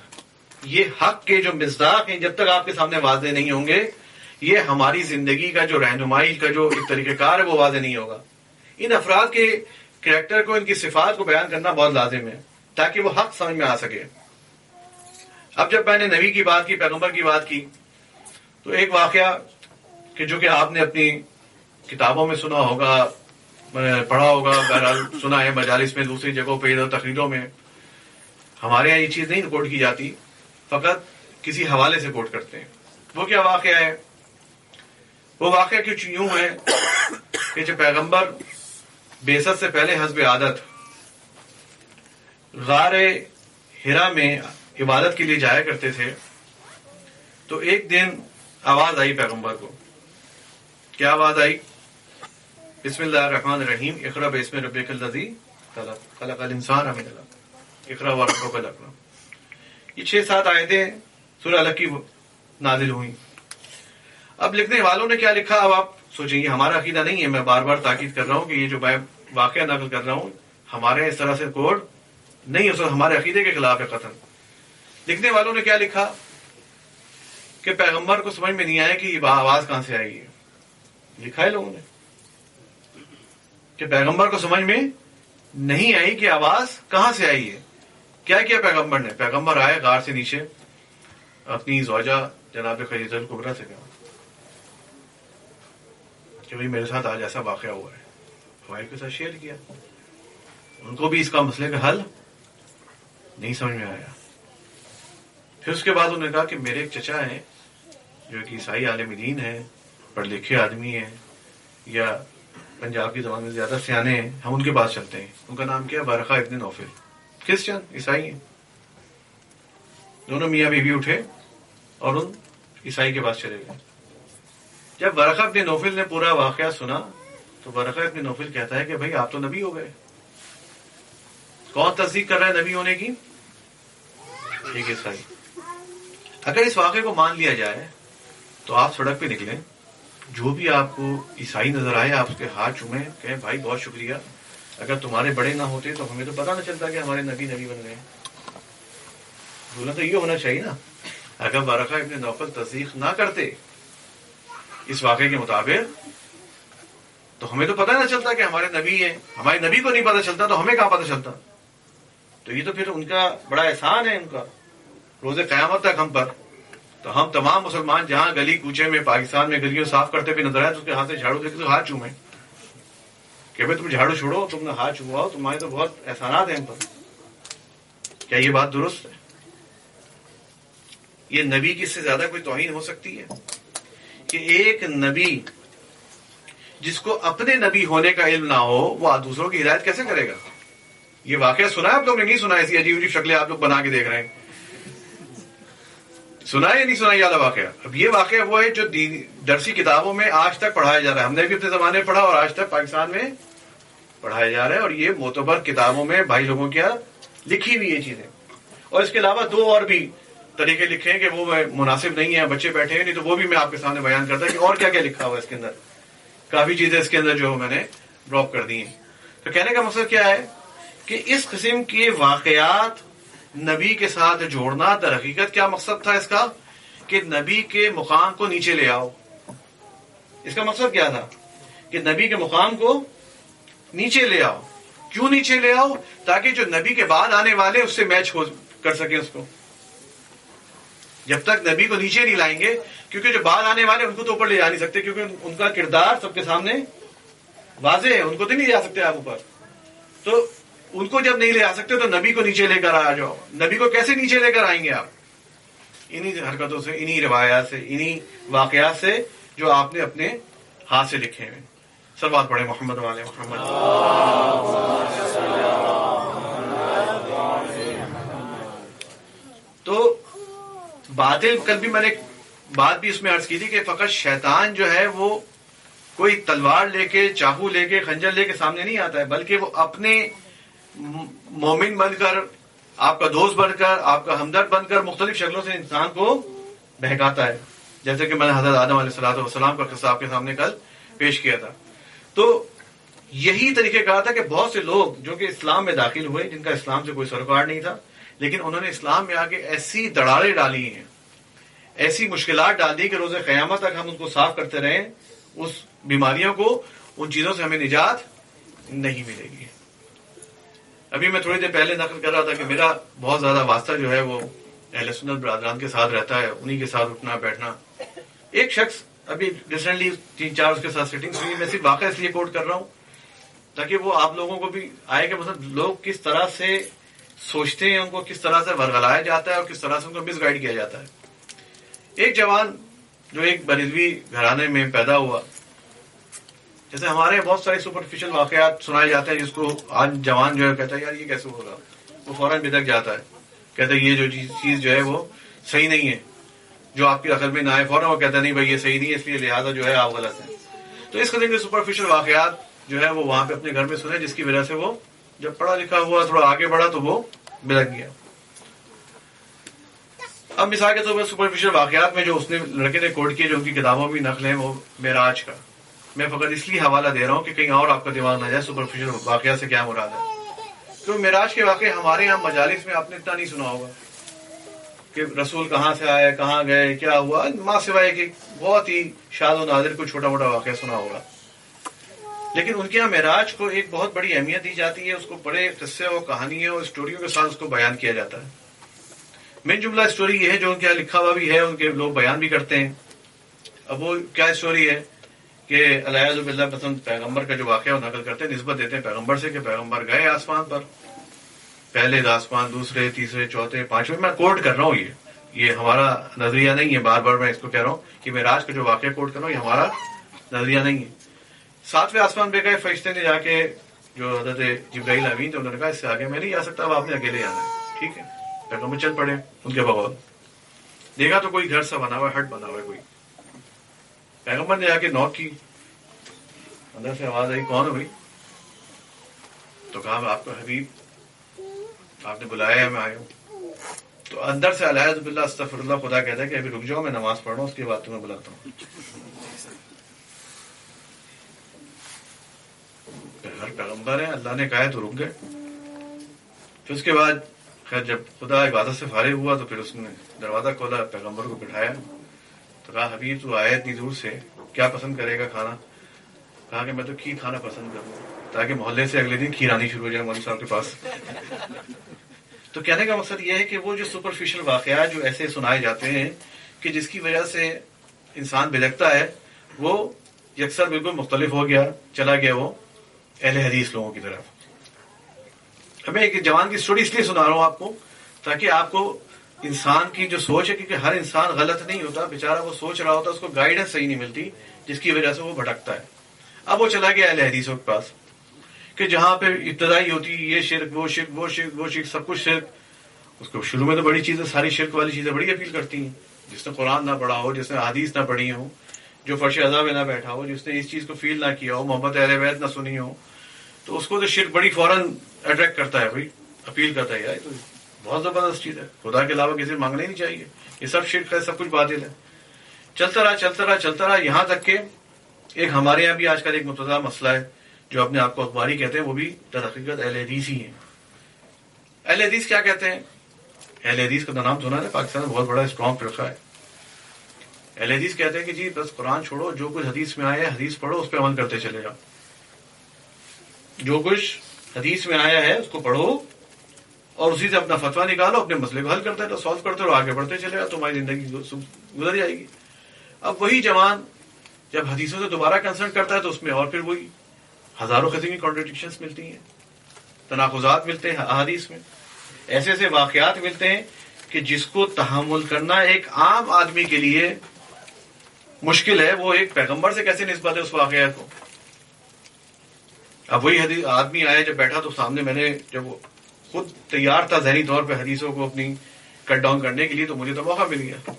یہ حق کے جو مصداق ہیں، جب تک آپ کے سامنے واضح نہیں ہوں گے، یہ ہماری زندگی کا جو رہنمائی کا جو ایک طریقہ کار ہے وہ واضح نہیں ہوگا. ان افراد کے کریکٹر کو، ان کی صفات کو بیان کرنا بہت لازم ہے تاکہ وہ حق سمجھ میں آ سکے. اب جب میں نے نبی کی بات کی، پیغمبر کی بات کی، تو ایک واقعہ کہ جو کہ آپ نے اپنی کتابوں میں سنا ہوگا، پڑھا ہوگا، بہرحال سنا ہے مجالس میں، دوسری جگہوں پہ، ادھر تقریروں میں. ہمارے یہاں یہ چیز نہیں کوٹ کی جاتی، فقط کسی حوالے سے کوٹ کرتے ہیں. وہ کیا واقعہ ہے؟ وہ واقعہ کچھ یوں ہے کہ جو پیغمبر بعثت سے پہلے حسب عادت غار حرا میں عبادت کے لیے جایا کرتے تھے، تو ایک دن آواز آئی پیغمبر کو. کیا آواز آئی؟ بسم اللہ الرحمن الرحیم، اقرأ باسم ربک الذی خلق، خلق الانسان من علق، اقرأ وربک الاکرم. یہ 6-7 آیتیں سورہ الگ کی نازل ہوئی. اب لکھنے والوں نے کیا لکھا، اب آپ سوچیں، یہ ہمارا عقیدہ نہیں ہے. میں بار بار تاکید کر رہا ہوں کہ یہ جو میں واقعہ نقل کر رہا ہوں ہمارے اس طرح سے کوڈ نہیں ہے، ہمارے عقیدے کے خلاف ہے قطعاً. لکھنے والوں نے کیا لکھا کہ پیغمبر کو سمجھ میں نہیں آیا کہ یہ آواز کہاں سے آئی ہے. لکھا ہے لوگوں نے کہ پیغمبر کو سمجھ میں نہیں آئی کہ آواز کہاں سے آئی ہے. کیا کیا پیغمبر نے؟ پیغمبر آئے غار سے نیچے، اپنی زوجہ جناب خدیجہ الکبریٰ سے کہا کہ بھئی میرے ساتھ آج ایسا واقعہ ہوا ہے. وائف کے ساتھ شیئر کیا. ان کو بھی اس کا مسئلے کا حل نہیں سمجھ میں آیا. پھر اس کے بعد انہوں نے کہا کہ میرے ایک چچا ہیں جو کہ عیسائی عالم دین ہیں، پڑھ لکھے آدمی ہیں، یا پنجاب کی زبان میں زیادہ سیانے ہیں، ہم ان کے پاس چلتے ہیں. ان کا نام کیا؟ ورقہ ابن نوفل، کرسچن، عیسائی ہیں. دونوں میاں بیوی اٹھے اور ان عیسائی کے پاس چلے گئے. جب ورقہ ابن نوفل نے پورا واقعہ سنا تو ورقہ ابن نوفل کہتا ہے کہ بھئی آپ تو نبی ہو گئے. کون تصدیق کر رہا ہے نبی ہونے کی؟ ایک عیسائی. اگر اس واقعے کو مان لیا جائے تو آپ سڑک پہ نکلیں، جو بھی آپ کو عیسائی نظر آئے آپ اس کے ہاتھ چومیں، کہیں بھائی بہت شکریہ، اگر تمہارے بڑے نہ ہوتے تو ہمیں تو پتہ نہ چلتا کہ ہمارے نبی بن گئے. بولنا تو یہ ہونا چاہیے نا. اگر ورقہ ابن نوفل تصدیق نہ کرتے اس واقعے کے مطابق تو ہمیں تو پتہ نہ چلتا کہ ہمارے نبی ہیں. ہمارے نبی کو نہیں پتہ چلتا تو ہمیں کہاں پتہ چلتا؟ تو یہ تو پھر ان کا بڑا احسان ہے ان کا روز قیامت تک ہم پر. تو ہم تمام مسلمان جہاں گلی کوچے میں پاکستان میں گلیوں صاف کرتے ہوئے نظر آئے تو اس کے ہاتھ سے جھاڑو دے کے تو ہاتھ چومیں کہ بھائی تم جھاڑو چھوڑو، تم نے ہاتھ چوماؤ، تمہارے تو بہت احسانات ہیں ہم پر. کیا یہ بات درست ہے؟ یہ نبی کی اس سے زیادہ کوئی توہین ہو سکتی ہے کہ ایک نبی جس کو اپنے نبی ہونے کا علم نہ ہو وہ دوسروں کی ہدایت کیسے کرے گا؟ یہ واقعہ سنا ہے آپ لوگ نے؟ نہیں سنا؟ ایسی عجیب عجیب شکلیں آپ لوگ بنا کے دیکھ رہے ہیں. سنا ہے یا نہیں سنا یہ والا واقعہ؟ اب یہ واقعہ وہ ہے جو درسی کتابوں میں آج تک پڑھایا جا رہا ہے. ہم نے بھی اپنے زمانے میں پڑھا اور آج تک پاکستان میں پڑھایا جا رہا ہے, اور یہ معتبر کتابوں میں بھائی لوگوں کیا لکھی ہوئی یہ چیزیں. اور اس کے علاوہ دو اور بھی طریقے لکھے ہیں کہ وہ مناسب نہیں ہے, بچے بیٹھے ہیں نہیں تو وہ بھی میں آپ کے سامنے بیان کرتا کہ اور کیا کیا لکھا ہوا ہے اس کے اندر. کافی چیزیں اس کے اندر جو میں نے ڈراپ کر دی ہیں. تو کہنے کا مقصد کیا ہے کہ اس قسم کے واقعات نبی کے ساتھ جوڑنا در حقیقت کیا مقصد تھا اس کا کہ نبی کے مقام کو نیچے لے آؤ. اس کا مقصد کیا تھا کہ نبی کے مقام کو نیچے لے آؤ. کیوں نیچے لے آؤ؟ تاکہ جو نبی کے بعد آنے والے اس سے میچ کر سکیں اس کو. جب تک نبی کو نیچے نہیں لائیں گے, کیونکہ جو بعد آنے والے ان کو تو اوپر لے جا نہیں سکتے, کیونکہ ان کا کردار سب کے سامنے واضح ہے, ان کو تو نہیں لے جا سکتے آپ اوپر. تو ان کو جب نہیں لے آ سکتے تو نبی کو نیچے لے کر آ جاؤ. نبی کو کیسے نیچے لے کر آئیں گے آپ؟ انہی حرکتوں سے, انہی روایات سے, انہی واقعات سے جو آپ نے اپنے ہاتھ سے لکھے ہیں. سب بات پڑھیں محمد والے محمد. تو باطل, کل بھی میں نے بات بھی اس میں عرض کی تھی کہ فقط شیطان جو ہے وہ کوئی تلوار لے کے, چاقو لے کے, خنجر لے کے سامنے نہیں آتا ہے, بلکہ وہ اپنے مومن بن کر, آپ کا دوست بن کر, آپ کا ہمدرد بن کر مختلف شکلوں سے انسان کو بہکاتا ہے. جیسے کہ میں نے حضرت آدم علیہ الصلوۃ والسلام کا قصہ آپ کے سامنے کل پیش کیا تھا. تو یہی طریقہ کہا تھا کہ بہت سے لوگ جو کہ اسلام میں داخل ہوئے, جن کا اسلام سے کوئی سروکار نہیں تھا, لیکن انہوں نے اسلام میں آ کے ایسی دڑاریں ڈالی ہیں, ایسی مشکلات ڈال دی کہ روز قیامت تک ہم ان کو صاف کرتے رہیں, اس بیماریوں کو, ان چیزوں سے ہمیں نجات نہیں ملے گی. ابھی میں تھوڑی دیر پہلے نقل کر رہا تھا کہ میرا بہت زیادہ واسطہ جو ہے وہ اہل سنت برادران کے ساتھ رہتا ہے, انہی کے ساتھ اٹھنا بیٹھنا. ایک شخص ابھی ریسنٹلی 3-4 اس کے ساتھ سیٹنگ ہوئی, میں صرف واقعہ اس لیے کوٹ کر رہا ہوں تاکہ وہ آپ لوگوں کو بھی آئے کہ مطلب لوگ کس طرح سے سوچتے ہیں, ان کو کس طرح سے ورگلایا جاتا ہے اور کس طرح سے ان کو مس گائیڈ کیا جاتا ہے. ایک جوان جو ایک برضوی گھرانے میں پیدا ہوا, جیسے ہمارے بہت سارے سپرفیشل واقعات سنائے جاتے ہیں, جس کو آج جوان جو ہے کہتا ہے یار یہ کیسے ہوگا, وہ فوراً بدک جاتا ہے, کہتا ہے یہ جو چیز جو ہے وہ صحیح نہیں ہے, جو آپ کی عقل میں نہ آئے فوراً وہ کہتا ہے نہیں بھائی یہ صحیح نہیں ہے, اس لیے لہٰذا جو ہے آپ غلط ہیں. تو اس قسم کے سپرفیشل واقعات جو ہے وہ وہاں پہ اپنے گھر میں سنے, جس کی وجہ سے وہ جب پڑھا لکھا ہوا تھوڑا آگے بڑھا تو وہ بدک گیا. اب مثال کے طور پر سپرفیشل واقعات میں جو اس نے لڑکے نے کوٹ کیے, جو ان کی کتابوں بھی نقل ہیں, وہ معراج کا. میں فقط اس لیے حوالہ دے رہا ہوں کہ کہیں اور آپ کا دماغ نہ جائے سپرفیشل واقعات سے کیا مراد ہے. تو معراج کے واقعے ہمارے یہاں مجالس میں آپ نے اتنا نہیں سنا ہوگا کہ رسول کہاں سے آئے, کہاں گئے, کیا ہوا, ماں سوائے کہ بہت ہی شاد و نادر کو چھوٹا موٹا واقعہ سنا ہوگا. لیکن ان کے یہاں معراج کو ایک بہت بڑی اہمیت دی جاتی ہے, اس کو بڑے قصے اور کہانیوں اور اسٹوریوں کے ساتھ اس کو بیان کیا جاتا ہے. من جملہ اسٹوری یہ ہے جو ان کے یہاں لکھا ہوا بھی ہے, ان کے لوگ بیان بھی کرتے ہیں. اب وہ کیا اسٹوری ہے کہ الیاذ باللہ پسند پیغمبر کا جو واقعہ وہ نقل کرتے ہیں, نسبت دیتے ہیں پیغمبر سے کہ پیغمبر گئے آسمان پر, پہلے آسمان, دوسرے, تیسرے, چوتھے, پانچویں. میں کوٹ کر رہا ہوں, یہ ہمارا نظریہ نہیں ہے, بار بار میں اس کو کہہ رہا ہوں کہ معراج کا جو واقعہ کوٹ کر رہا ہوں یہ ہمارا نظریہ نہیں ہے. 7ویں آسمان پہ گئے, فرشتے نے جا کے جو حضرت جبرائیل امین تھے انہوں نے کہا اس سے آگے میں نہیں جا سکتا, اب آپ نے اکیلے جانا ہے. ٹھیک ہے, پیغمبر چل پڑے ان کے بغور. دیکھا تو کوئی گھر سا بنا ہوا ہے, ہٹ بنا ہوا ہے کوئی. پیغمبر نے جا کے نوک کی, اندر سے آواز آئی کون ہو بھائی؟ تو کہا آپ کا حبیب, آپ نے بلایا ہے, میں آیا ہوں. تو اندر سے الیاذ باللہ استغفر اللہ خدا کہتا ہے کہ ابھی رک جاؤ, میں نماز پڑھ رہا ہوں, اس کے بعد تمہیں بلاتا ہوں. ہر پیغمبر ہے, اللہ نے کہا ہے تو رک گئے. پھر اس کے بعد خیر جب خدا عبادت سے فارغ ہوا تو پھر اس نے دروازہ کھولا, پیغمبر کو بٹھایا, تو کہا حبیب تو آیا اتنی دور سے, کیا پسند کرے گا کھانا؟ کہا کہ میں تو کھیر کھانا پسند کروں تاکہ محلے سے اگلے دن کھیر آنی شروع ہو جائے مولوی صاحب کے پاس. تو کہنے کا مقصد یہ ہے کہ وہ جو سپرفیشل واقعات جو ایسے سنائے جاتے ہیں کہ جس کی وجہ سے انسان بلکتا ہے, وہ یکسر بالکل مختلف ہو گیا, چلا گیا وہ اہل حدیث لوگوں کی طرف. ہمیں ایک جوان کی اسٹوری اس لیے سنا رہا ہوں آپ کو تاکہ آپ کو انسان کی جو سوچ ہے، کیونکہ ہر انسان غلط نہیں ہوتا، بیچارہ وہ سوچ رہا ہوتا، اس کو گائیڈنس صحیح نہیں ملتی، جس کی وجہ سے وہ بھٹکتا ہے. اب وہ چلا گیا اہل حدیثوں کے پاس کہ جہاں پہ ابتدائی ہوتی یہ شرک وہ شرک وہ شرک وہ شرک سب کچھ شرک. اس کو شروع میں تو بڑی چیزیں، ساری شرک والی چیزیں بڑی اپیل کرتی ہیں. جس نے قرآن نہ پڑھا ہو، جس نے حدیث نہ پڑھی ہو، جو فرش عذاب نہ بیٹھا ہو، جس نے اس چیز کو فیل نہ کیا ہو، محبت اہل بیت نہ سنی ہو، تو اس کو تو شرک بڑی فوراً اٹریکٹ کرتا ہے، بھائی اپیل کرتا ہے. یار تو بہت زبردست چیز ہے، خدا کے علاوہ کسی سے مانگنا ہی نہیں چاہیے، یہ سب شرک ہے، سب کچھ باطل ہے. چلتا رہا یہاں تک کہ ایک ہمارے یہاں بھی آج کل ایک مبتدا مسئلہ ہے جو اپنے آپ کو اخباری کہتے ہیں، وہ بھی در حقیقت اہل حدیث ہی ہیں. اہل حدیث کیا کہتے ہیں؟ اہل حدیث کا تو نام سنا ہے، پاکستان میں بہت بڑا اسٹرانگ فرقہ ہے. اہل حدیث کہتے ہیں کہ جی بس قرآن چھوڑو، جو کچھ حدیث میں آیا ہے حدیث پڑھو، اس پہ عمل کرتے چلے جاؤ. جو کچھ حدیث میں آیا ہے اس کو پڑھو اور اسی سے اپنا فتویٰ نکالو، اپنے مسئلے کو حل کرتے رہو، سالو کرتے رہو، آگے بڑھتے چلے جاؤ، تمہاری زندگی گزر جائے گی. اب وہی جوان جب حدیثوں سے دوبارہ کنسرن کرتا ہے تو اس میں اور پھر وہی ہزاروں قسم کی کانٹرڈکشنز ملتی ہیں، تناقضات ملتے ہیں احادیث میں، ایسے ایسے واقعات ملتے ہیں کہ جس کو تحمل کرنا ایک عام آدمی کے لیے مشکل ہے. وہ ایک پیغمبر سے کیسے نسبت ہے اس واقعات کو؟ اب وہی حدیث آدمی آیا جب بیٹھا تو سامنے میں نے جب وہ خود تیار تھا ذہنی طور پہ حدیثوں کو اپنی کٹ ڈاؤن کرنے کے لیے، تو مجھے تو موقع مل گیا،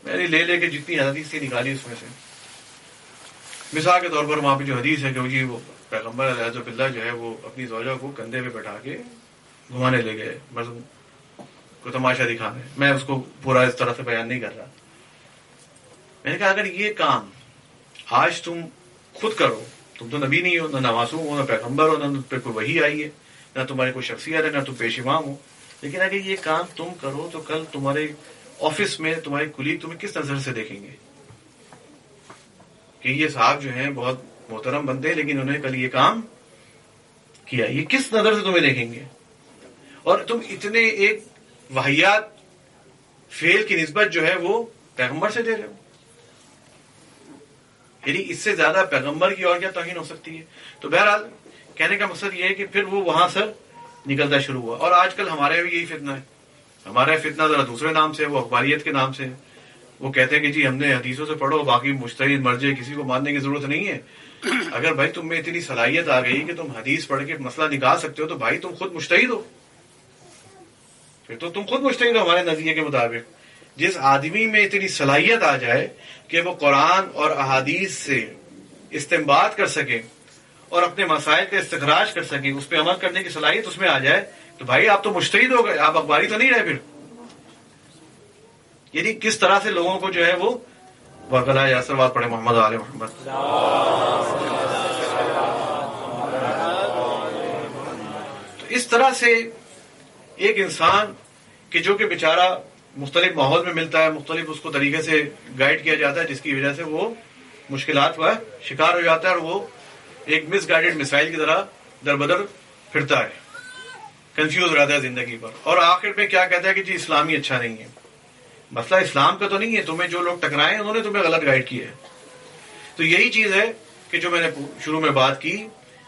میں نے لے کے جتنی حدیث تھی نکالی اس میں سے. مثال کے طور پر وہاں پہ جو حدیث ہے کہ جی وہ پیغمبر علیہ باللہ جو ہے وہ اپنی زوجہ کو کندھے پہ بیٹھا کے گھمانے لے گئے، بس کو تماشا دکھانے. میں اس کو پورا اس طرح سے بیان نہیں کر رہا. میں نے کہا اگر یہ کام آج تم خود کرو، تم تو نبی نہیں ہو، نہ معصوم ہو، نہ پیغمبر ہو، نہ تم پہ کوئی وحی آئی ہے، نہ تمہاری کوئی شخصیت ہے، نہ تم پیش امام ہو، لیکن اگر یہ کام تم کرو تو کل تمہارے آفس میں تمہارے کلیگ تمہیں کس نظر سے دیکھیں گے کہ یہ صاحب جو ہیں بہت محترم بندے ہیں لیکن انہوں نے کل یہ کام کیا، یہ کس نظر سے تمہیں دیکھیں گے؟ اور تم اتنے ایک واحیات فیل کی نسبت جو ہے وہ پیغمبر سے دے رہے ہو. یعنی اس سے زیادہ پیغمبر کی اور کیا توہین ہو سکتی ہے؟ تو بہرحال کہنے کا مقصد یہ ہے کہ پھر وہ وہاں سے نکلتا شروع ہوا. اور آج کل ہمارے بھی یہی فتنہ ہے. ہمارا فتنہ ذرا دوسرے نام سے، وہ اخباریت کے نام سے. وہ کہتے ہیں کہ جی ہم نے حدیثوں سے پڑھو، باقی مجتہد مرجع کسی کو ماننے کی ضرورت نہیں ہے. اگر بھائی تم میں اتنی صلاحیت آ گئی کہ تم حدیث پڑھ کے مسئلہ نکال سکتے ہو تو بھائی تم خود مجتہد ہو، پھر تو تم خود مجتہد ہو ہمارے نظریے کے مطابق. جس آدمی میں اتنی صلاحیت آ جائے کہ وہ قرآن اور احادیث سے استنباط کر سکے اور اپنے مسائل کا استخراج کر سکے، اس پہ عمل کرنے کی صلاحیت اس میں آ جائے، تو بھائی آپ تو مجتہد ہو گئے، آپ اخباری تو نہیں رہے پھر. یعنی کس طرح سے لوگوں کو جو ہے وہ وکلا یاسر بات پڑھے محمد آل محمد. تو اس طرح سے ایک انسان کہ جو کہ بیچارہ مختلف ماحول میں ملتا ہے، مختلف اس کو طریقے سے گائیڈ کیا جاتا ہے، جس کی وجہ سے وہ مشکلات کا شکار ہو جاتا ہے اور وہ ایک مس گائیڈڈ مسائل کی طرح در بدر پھرتا ہے، کنفیوز رہتا ہے زندگی پر. اور آخر میں کیا کہتا ہے کہ جی اسلامی اچھا نہیں ہے. مسئلہ اسلام کا تو نہیں ہے، تمہیں جو لوگ ٹکرائے انہوں نے تمہیں غلط گائیڈ کیا ہے. تو یہی چیز ہے کہ جو میں نے شروع میں بات کی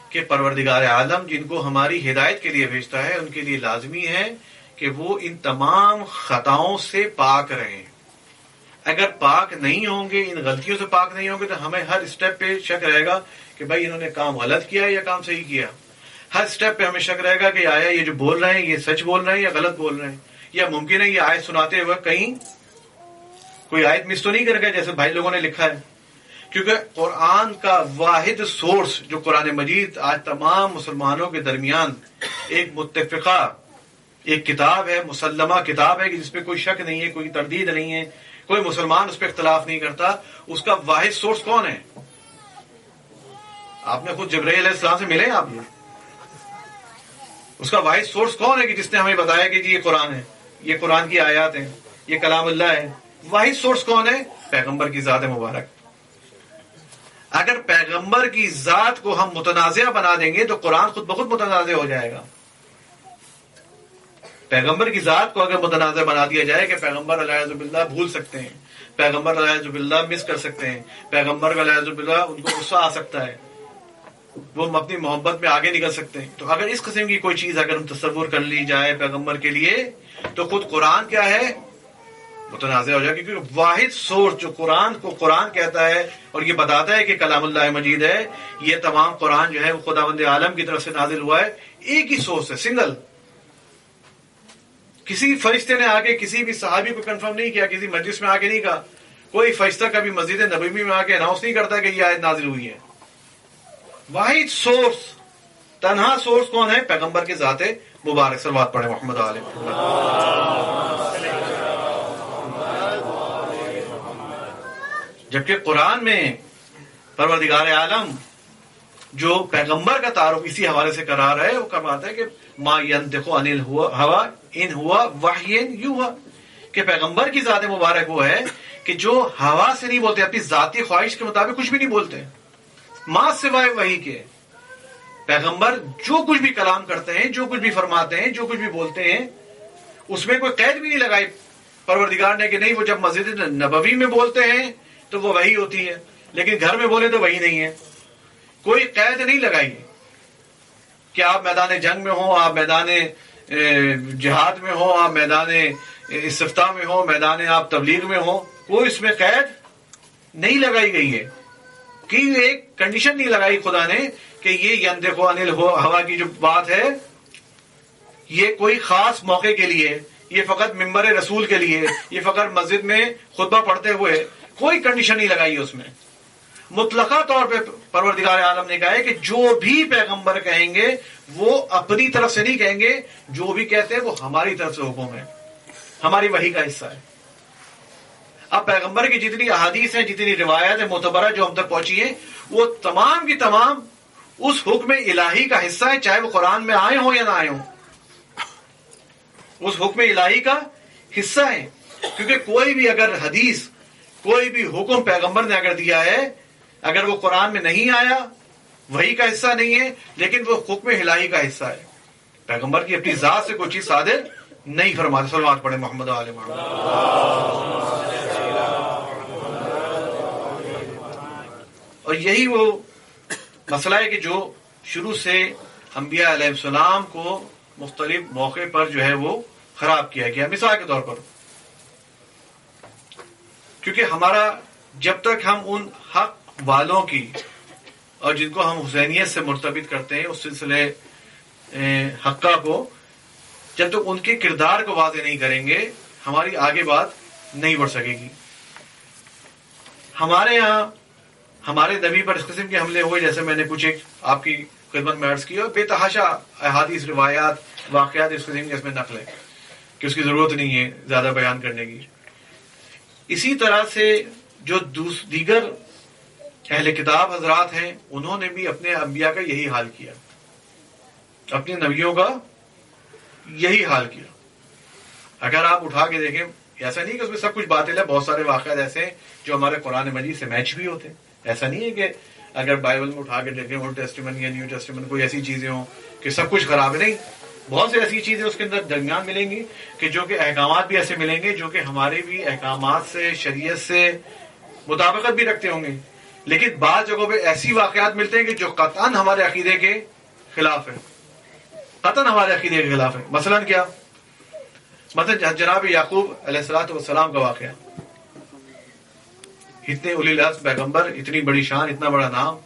کہ پروردگار عالم جن کو ہماری ہدایت کے لیے بھیجتا ہے ان کے لیے لازمی ہے کہ وہ ان تمام خطاؤں سے پاک رہیں. اگر پاک نہیں ہوں گے، ان غلطیوں سے پاک نہیں ہوں گے، تو ہمیں ہر اسٹیپ پہ شک رہے گا کہ بھائی انہوں نے کام غلط کیا یا کام صحیح کیا. ہر اسٹیپ پہ ہمیں شک رہے گا کہ آیا یہ جو بول رہے ہیں یہ سچ بول رہے ہیں یا غلط بول رہے ہیں، یا ممکن ہے یہ آیت سناتے ہوئے کہیں کوئی آیت مس تو نہیں کر گئے جیسے بھائی لوگوں نے لکھا ہے. کیونکہ قرآن کا واحد سورس جو قرآن مجید آج تمام مسلمانوں کے درمیان ایک متفقہ ایک کتاب ہے، مسلمہ کتاب ہے کہ جس پہ کوئی شک نہیں ہے، کوئی تردید نہیں ہے، کوئی مسلمان اس پہ اختلاف نہیں کرتا. اس کا واحد سورس کون ہے؟ آپ نے خود جبرائیل علیہ السلام سے ملے ہیں آپ نے؟ اس کا واحد سورس کون ہے کہ جس نے ہمیں بتایا کہ جی یہ قرآن ہے، یہ قرآن کی آیات ہیں، یہ کلام اللہ ہے؟ واحد سورس کون ہے؟ پیغمبر کی ذات مبارک. اگر پیغمبر کی ذات کو ہم متنازع بنا دیں گے تو قرآن خود بخود متنازع ہو جائے گا. پیغمبر کی ذات کو اگر متنازع بنا دیا جائے کہ پیغمبر علیہ باللہ بھول سکتے ہیں، پیغمبر علیہ باللہ مس کر سکتے ہیں، پیغمبر علیہ باللہ ان کو غصہ آ سکتا ہے، وہ اپنی محبت میں آگے نکل سکتے ہیں، تو اگر اس قسم کی کوئی چیز اگر ہم تصور کر لی جائے پیغمبر کے لیے تو خود قرآن کیا ہے؟ متنازع ہو جائے گا، کیونکہ واحد سورس جو قرآن کو قرآن کہتا ہے اور یہ بتاتا ہے کہ کلام اللہ مجید ہے، یہ تمام قرآن جو ہے وہ خداوند عالم کی طرف سے نازل ہوا ہے، ایک ہی سورس ہے، سنگل. کسی فرشتے نے آ کے کسی بھی صحابی کو کنفرم نہیں کیا، کسی مجلس میں آ کے نہیں کہا، کوئی فرشتہ کبھی مسجد نبوی میں آ کے اناؤنس نہیں کرتا کہ یہ آیت نازل ہوئی ہے. واحد سورس، تنہا سورس کون ہے؟ پیغمبر کی ذات مبارک. صلوات پڑھیں محمد علیہ محمد. جبکہ قرآن میں پروردگار عالم جو پیغمبر کا تعارف اسی حوالے سے کرا رہا ہے، وہ کرواتا ہے کہ ما ینطق عن الہوا ان ہوا وحی یوحی، کہ پیغمبر کی ذات مبارک وہ ہے کہ جو ہوا سے نہیں بولتے، اپنی ذاتی خواہش کے مطابق کچھ بھی نہیں بولتے، ما سوائے وحی کے. پیغمبر جو کچھ بھی کلام کرتے ہیں، جو کچھ بھی فرماتے ہیں، جو کچھ بھی بولتے ہیں، اس میں کوئی قید بھی نہیں لگائی پروردگار نے کہ نہیں وہ جب مسجد نبوی میں بولتے ہیں تو وہ وحی ہوتی ہے، لیکن گھر میں بولے تو وحی نہیں ہے. کوئی قید نہیں لگائی کہ آپ میدان جنگ میں ہوں، آپ میدان جہاد میں ہوں، آپ میدان استفتاء میں ہوں، میدان آپ تبلیغ میں ہوں، کوئی اس میں قید نہیں لگائی گئی ہے کہ ایک کنڈیشن نہیں لگائی خدا نے کہ یہ ینطق عن الہوا کی جو بات ہے یہ کوئی خاص موقع کے لیے، یہ فقط منبر رسول کے لیے، یہ فقط مسجد میں خطبہ پڑھتے ہوئے، کوئی کنڈیشن نہیں لگائی اس میں. مطلقہ طور پہ پروردگار عالم نے کہا ہے کہ جو بھی پیغمبر کہیں گے وہ اپنی طرف سے نہیں کہیں گے، جو بھی کہتے ہیں وہ ہماری طرف سے حکم ہے، ہماری وحی کا حصہ ہے. اب پیغمبر کی جتنی احادیث ہیں، جتنی روایات ہیں معتبرہ جو ہم تک پہنچی ہیں، وہ تمام کی تمام اس حکم الہی کا حصہ ہے، چاہے وہ قرآن میں آئے ہوں یا نہ آئے ہوں، اس حکم الہی کا حصہ ہے. کیونکہ کوئی بھی اگر حدیث، کوئی بھی حکم پیغمبر نے اگر دیا ہے، اگر وہ قرآن میں نہیں آیا، وحی کا حصہ نہیں ہے، لیکن وہ حکم الہی کا حصہ ہے. پیغمبر کی اپنی ذات سے کوئی چیز صادر نہیں فرماتے. صلوات پڑھیں محمد علیہ محمد. اور یہی وہ مسئلہ ہے کہ جو شروع سے انبیاء علیہ السلام کو مختلف موقع پر جو ہے وہ خراب کیا گیا. مثال کے طور پر، کیونکہ ہمارا جب تک ہم ان حق والوں کی اور جن کو ہم حسینیت سے مرتبط کرتے ہیں اس سلسلے حقہ کو، جب تک ان کے کردار کو واضح نہیں کریں گے ہماری آگے بات نہیں بڑھ سکے گی. ہمارے یہاں ہمارے نبی پر اس قسم کے حملے ہوئے، جیسے میں نے کچھ ایک آپ کی خدمت میں عرض کی، اور بے تحاشا احادیث، روایات، واقعات اس قسم کے اس میں نقل ہے کہ اس کی ضرورت نہیں ہے زیادہ بیان کرنے کی. اسی طرح سے جو دیگر اہل کتاب حضرات ہیں انہوں نے بھی اپنے انبیاء کا یہی حال کیا، اپنے نبیوں کا یہی حال کیا. اگر آپ اٹھا کے دیکھیں، ایسا نہیں کہ اس میں سب کچھ باطل ہے، بہت سارے واقعات ایسے ہیں جو ہمارے قرآن مجید سے میچ بھی ہوتے ہیں. ایسا نہیں ہے کہ اگر بائبل میں اٹھا کے دیکھیں اولڈ ٹیسٹمنٹ یا نیو ٹیسٹمنٹ کوئی ایسی چیزیں ہوں کہ سب کچھ خراب ہے. نہیں، بہت سی ایسی چیزیں اس کے اندر درمیان ملیں گی کہ جو کہ احکامات بھی ایسے ملیں گے جو کہ ہمارے بھی احکامات سے، شریعت سے مطابقت بھی رکھتے ہوں گے. لیکن بعض جگہوں پہ ایسی واقعات ملتے ہیں کہ جو قطعاً ہمارے عقیدے کے خلاف ہے، قطعاً ہمارے عقیدے کے خلاف ہے. مثلاً کیا؟ مثلا جناب یعقوب علیہ السلام کا واقعہ. اتنے اولی العزم پیغمبر، اتنی بڑی شان، اتنا بڑا نام،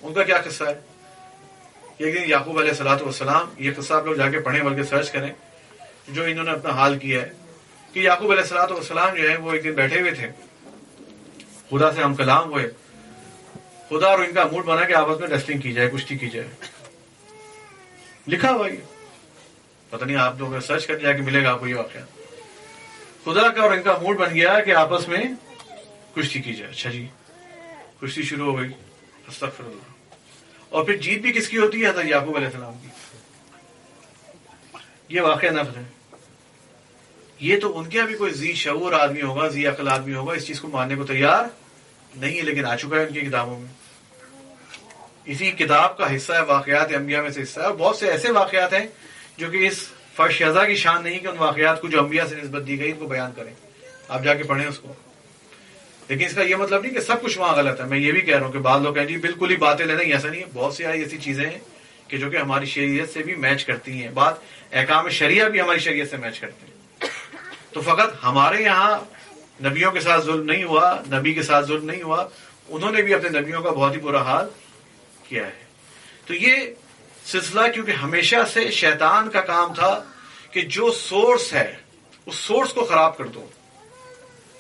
ان کا کیا قصہ ہے؟ ایک دن یعقوب علیہ السلام، یہ قصہ آپ لوگ جا کے پڑھیں بلکہ سرچ کریں، جو انہوں نے اپنا حال کیا ہے کہ یعقوب علیہ السلام جو ہے وہ ایک دن بیٹھے ہوئے تھے، خدا سے ہم کلام ہوئے، خدا اور ان کا موڈ بنا کہ آپس میں ریسلنگ کی جائے، کشتی کی جائے. لکھا ہوا یہ، پتہ نہیں آپ لوگ سرچ کر جا کے ملے گا آپ کو یہ واقعہ. خدا کا اور ان کا موڈ بن گیا کہ آپس میں کشتی کی جائے. اچھا جی، کشتی شروع ہو گئی، استغفر اللہ. اور پھر جیت بھی کس کی ہوتی ہے؟ حضرت یعقوب علیہ السلام کی. یہ واقعہ نفل ہے. یہ تو ان کے یہاں بھی کوئی ذی شعور آدمی ہوگا، ذی عقل آدمی ہوگا، اس چیز کو ماننے کو تیار نہیں ہے، لیکن آ چکا ہے ان کی کتابوں میں. اسی کتاب کا حصہ ہے، واقعات انبیاء میں سے حصہ ہے. اور بہت سے ایسے واقعات ہیں جو کہ اس فرش شہزا کی شان نہیں کہ ان واقعات کو جو انبیاء سے نسبت دی گئی ان کو بیان کریں. آپ جا کے پڑھیں اس کو. لیکن اس کا یہ مطلب نہیں کہ سب کچھ وہاں غلط ہے. میں یہ بھی کہہ رہا ہوں کہ بعض لوگ کہیں جی بالکل ہی باطل ہے. نہیں، ایسا نہیں ہے. بہت سی ایسی چیزیں ہیں کہ جو کہ ہماری شریعت سے بھی میچ کرتی ہیں. بات احکام شریعہ بھی ہماری شریعت سے میچ کرتے ہیں. تو فقط ہمارے یہاں نبیوں کے ساتھ ظلم نہیں ہوا، نبی کے ساتھ ظلم نہیں ہوا، انہوں نے بھی اپنے نبیوں کا بہت ہی برا حال کیا ہے. تو یہ سلسلہ کیونکہ ہمیشہ سے شیطان کا کام تھا کہ جو سورس ہے اس سورس کو خراب کر دو.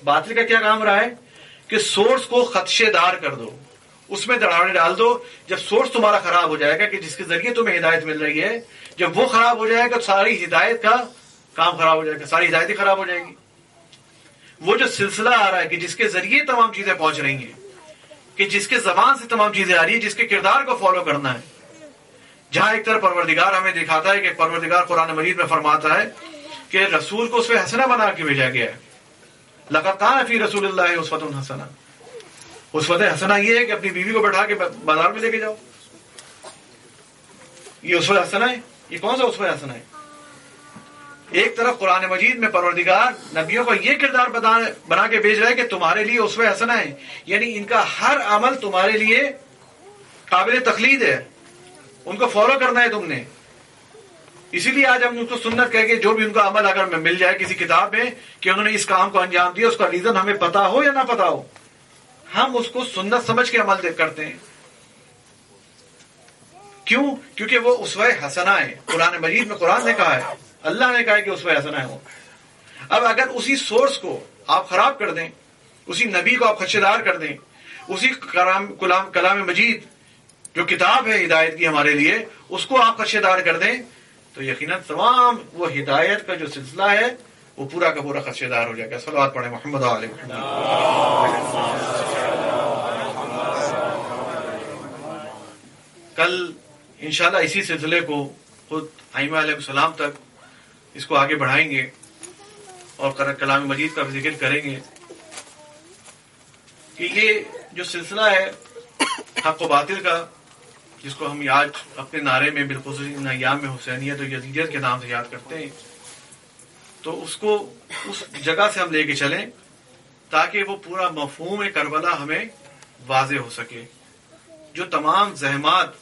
باطل کا کیا کام رہا ہے کہ سورس کو خدشے دار کر دو، اس میں دراڑیں ڈال دو. جب سورس تمہارا خراب ہو جائے گا کہ جس کے ذریعے تمہیں ہدایت مل رہی ہے، جب وہ خراب ہو جائے گا تو ساری ہدایت کا کام خراب ہو جائے گا، ساری ہدایت ہی خراب ہو جائے گی. وہ جو سلسلہ آ رہا ہے کہ جس کے ذریعے تمام چیزیں پہنچ رہی ہیں، کہ جس کے زبان سے تمام چیزیں آ رہی ہیں، جس کے کردار کو فالو کرنا ہے. جہاں ایک طرف پروردگار ہمیں دکھاتا ہے کہ پروردگار قرآن مجید میں فرماتا ہے کہ رسول کو اسوہ حسنہ بنا کے بھیجا گیا ہے. لقد کان فی رسول اللہ اسوۃ حسنہ. اسوۃ حسنہ یہ ہے کہ اپنی بیوی کو بیٹھا کے بازار میں لے کے جاؤ. یہ اسوہ حسنہ ہے. یہ کون سا اسوہ حسنہ ہے؟ ایک طرف قرآن مجید میں پروردگار نبیوں کو یہ کردار بنا کے بھیج رہا ہے کہ تمہارے لیے اسوہ حسنہ ہے، یعنی ان کا ہر عمل تمہارے لیے قابل تقلید ہے، ان کو فالو کرنا ہے تم نے. اسی لیے آج ہم ان کو سنت کہہ کے جو بھی ان کا عمل اگر مل جائے کسی کتاب میں کہ انہوں نے اس کام کو انجام دیا، اس کا ریزن ہمیں پتا ہو یا نہ پتا ہو، ہم اس کو سنت سمجھ کے عمل کرتے ہیں. کیوں؟ کیونکہ وہ اسوہ حسنہ ہے. قرآن مجید میں قرآن نے کہا ہے، اللہ نے کہا ہے کہ اسوہ حسنہ ہے وہ. اب اگر اسی سورس کو آپ خراب کر دیں، اسی نبی کو آپ خدشدار کر دیں، اسی کلام مجید جو کتاب ہے ہدایت کی ہمارے لیے، اس کو آپ خدشدار کر دیں تو یقیناً تمام وہ ہدایت کا جو سلسلہ ہے وہ پورا کا پورا خدشدار ہو جائے گا. صلوات پڑھیں محمد علیہ محمد. کل انشاءاللہ اسی سلسلے کو خود ائمہ علیہ السلام تک اس کو آگے بڑھائیں گے اور کلام مجید کا ذکر کریں گے کہ یہ جو سلسلہ ہے حق و باطل کا، جس کو ہم آج اپنے نعرے میں بالخصوص ان ایام میں حسینیت اور یزیدیت کے نام سے یاد کرتے ہیں، تو اس کو اس جگہ سے ہم لے کے چلیں تاکہ وہ پورا مفہوم کربلا ہمیں واضح ہو سکے. جو تمام زحمات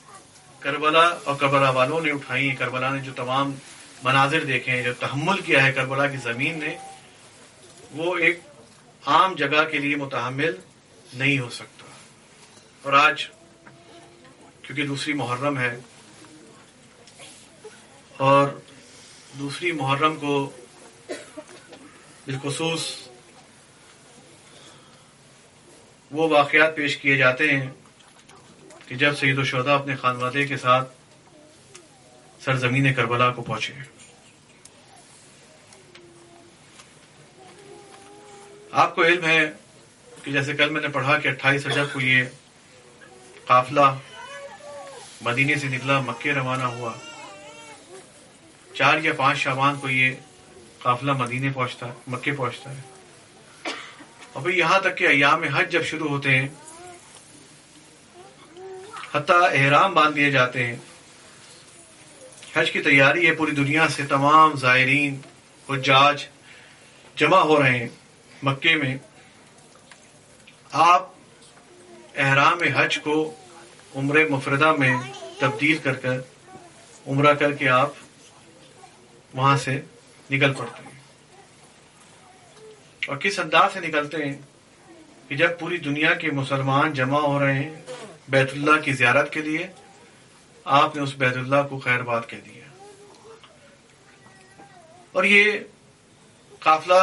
کربلا اور کربلا والوں نے اٹھائی ہیں، کربلا نے جو تمام مناظر دیکھے ہیں، جو تحمل کیا ہے کربلا کی زمین نے، وہ ایک عام جگہ کے لیے متحمل نہیں ہو سکتا. اور آج کیونکہ دوسری محرم ہے، اور دوسری محرم کو بالخصوص وہ واقعات پیش کیے جاتے ہیں کہ جب سید الشہداء اپنے خانوادے کے ساتھ سرزمین کربلا کو پہنچے. آپ کو علم ہے کہ جیسے کل میں نے پڑھا کہ 28 رجب کو یہ قافلہ مدینے سے نکلا، مکے روانہ ہوا. 4 یا 5 شعبان کو یہ قافلہ مکے پہنچتا ہے. اور پھر یہاں تک کہ ایام حج جب شروع ہوتے ہیں، حتیٰ احرام باندھ دیے جاتے ہیں، حج کی تیاری ہے، پوری دنیا سے تمام زائرین حجاج جمع ہو رہے ہیں مکے میں. آپ احرام حج کو عمرہ مفردہ میں تبدیل کر عمرہ کر کے آپ وہاں سے نکل پڑتے ہیں. اور کس انداز سے نکلتے ہیں کہ جب پوری دنیا کے مسلمان جمع ہو رہے ہیں بیت اللہ کی زیارت کے لیے، آپ نے اس بیت اللہ کو خیر بات کہہ دیا. اور یہ قافلہ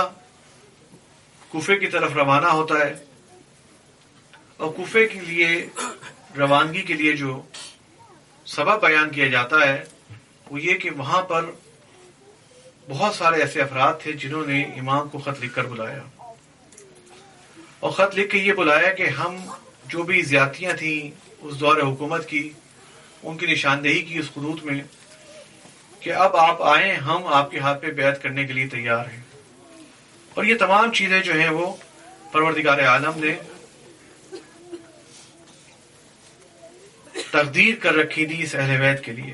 کوفے کی طرف روانہ ہوتا ہے. اور کوفے کے لیے روانگی کے لیے جو سبب بیان کیا جاتا ہے وہ یہ کہ وہاں پر بہت سارے ایسے افراد تھے جنہوں نے امام کو خط لکھ کر بلایا، اور خط لکھ کے یہ بلایا کہ ہم جو بھی زیادتیاں تھیں اس دور حکومت کی، ان کی نشاندہی کی اس خطوط میں کہ اب آپ آئیں، ہم آپ کے ہاتھ پہ بیعت کرنے کے لیے تیار ہیں. اور یہ تمام چیزیں جو ہیں وہ پروردگار عالم نے تقدیر کر رکھی تھی اس اہل بیت کے لیے.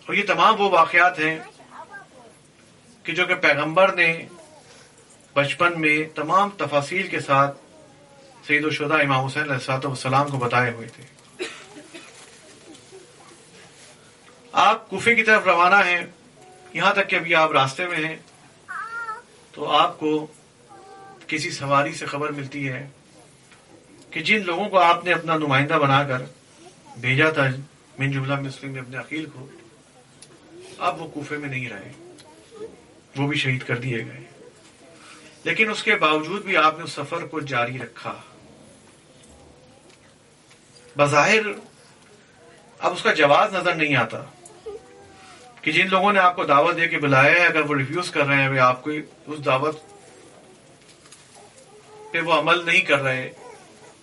اور یہ تمام وہ واقعات ہیں کہ جو کہ پیغمبر نے بچپن میں تمام تفاصیل کے ساتھ سید الشہداء امام حسین علیہ السلام کو بتائے ہوئے تھے. آپ کوفے کی طرف روانہ ہیں، یہاں تک کہ ابھی آپ راستے میں ہیں تو آپ کو کسی سواری سے خبر ملتی ہے کہ جن لوگوں کو آپ نے اپنا نمائندہ بنا کر بھیجا تھا من جملہ مسلم ابن عقیل کو، اب وہ کوفے میں نہیں رہے، وہ بھی شہید کر دیے گئے، لیکن اس کے باوجود بھی آپ نے اس سفر کو جاری رکھا۔ بظاہر اب اس کا جواز نظر نہیں آتا کہ جن لوگوں نے آپ کو دعوت دے کے بلایا ہے، اگر وہ ریفیوز کر رہے ہیں، آپ کو اس دعوت پہ وہ عمل نہیں کر رہے،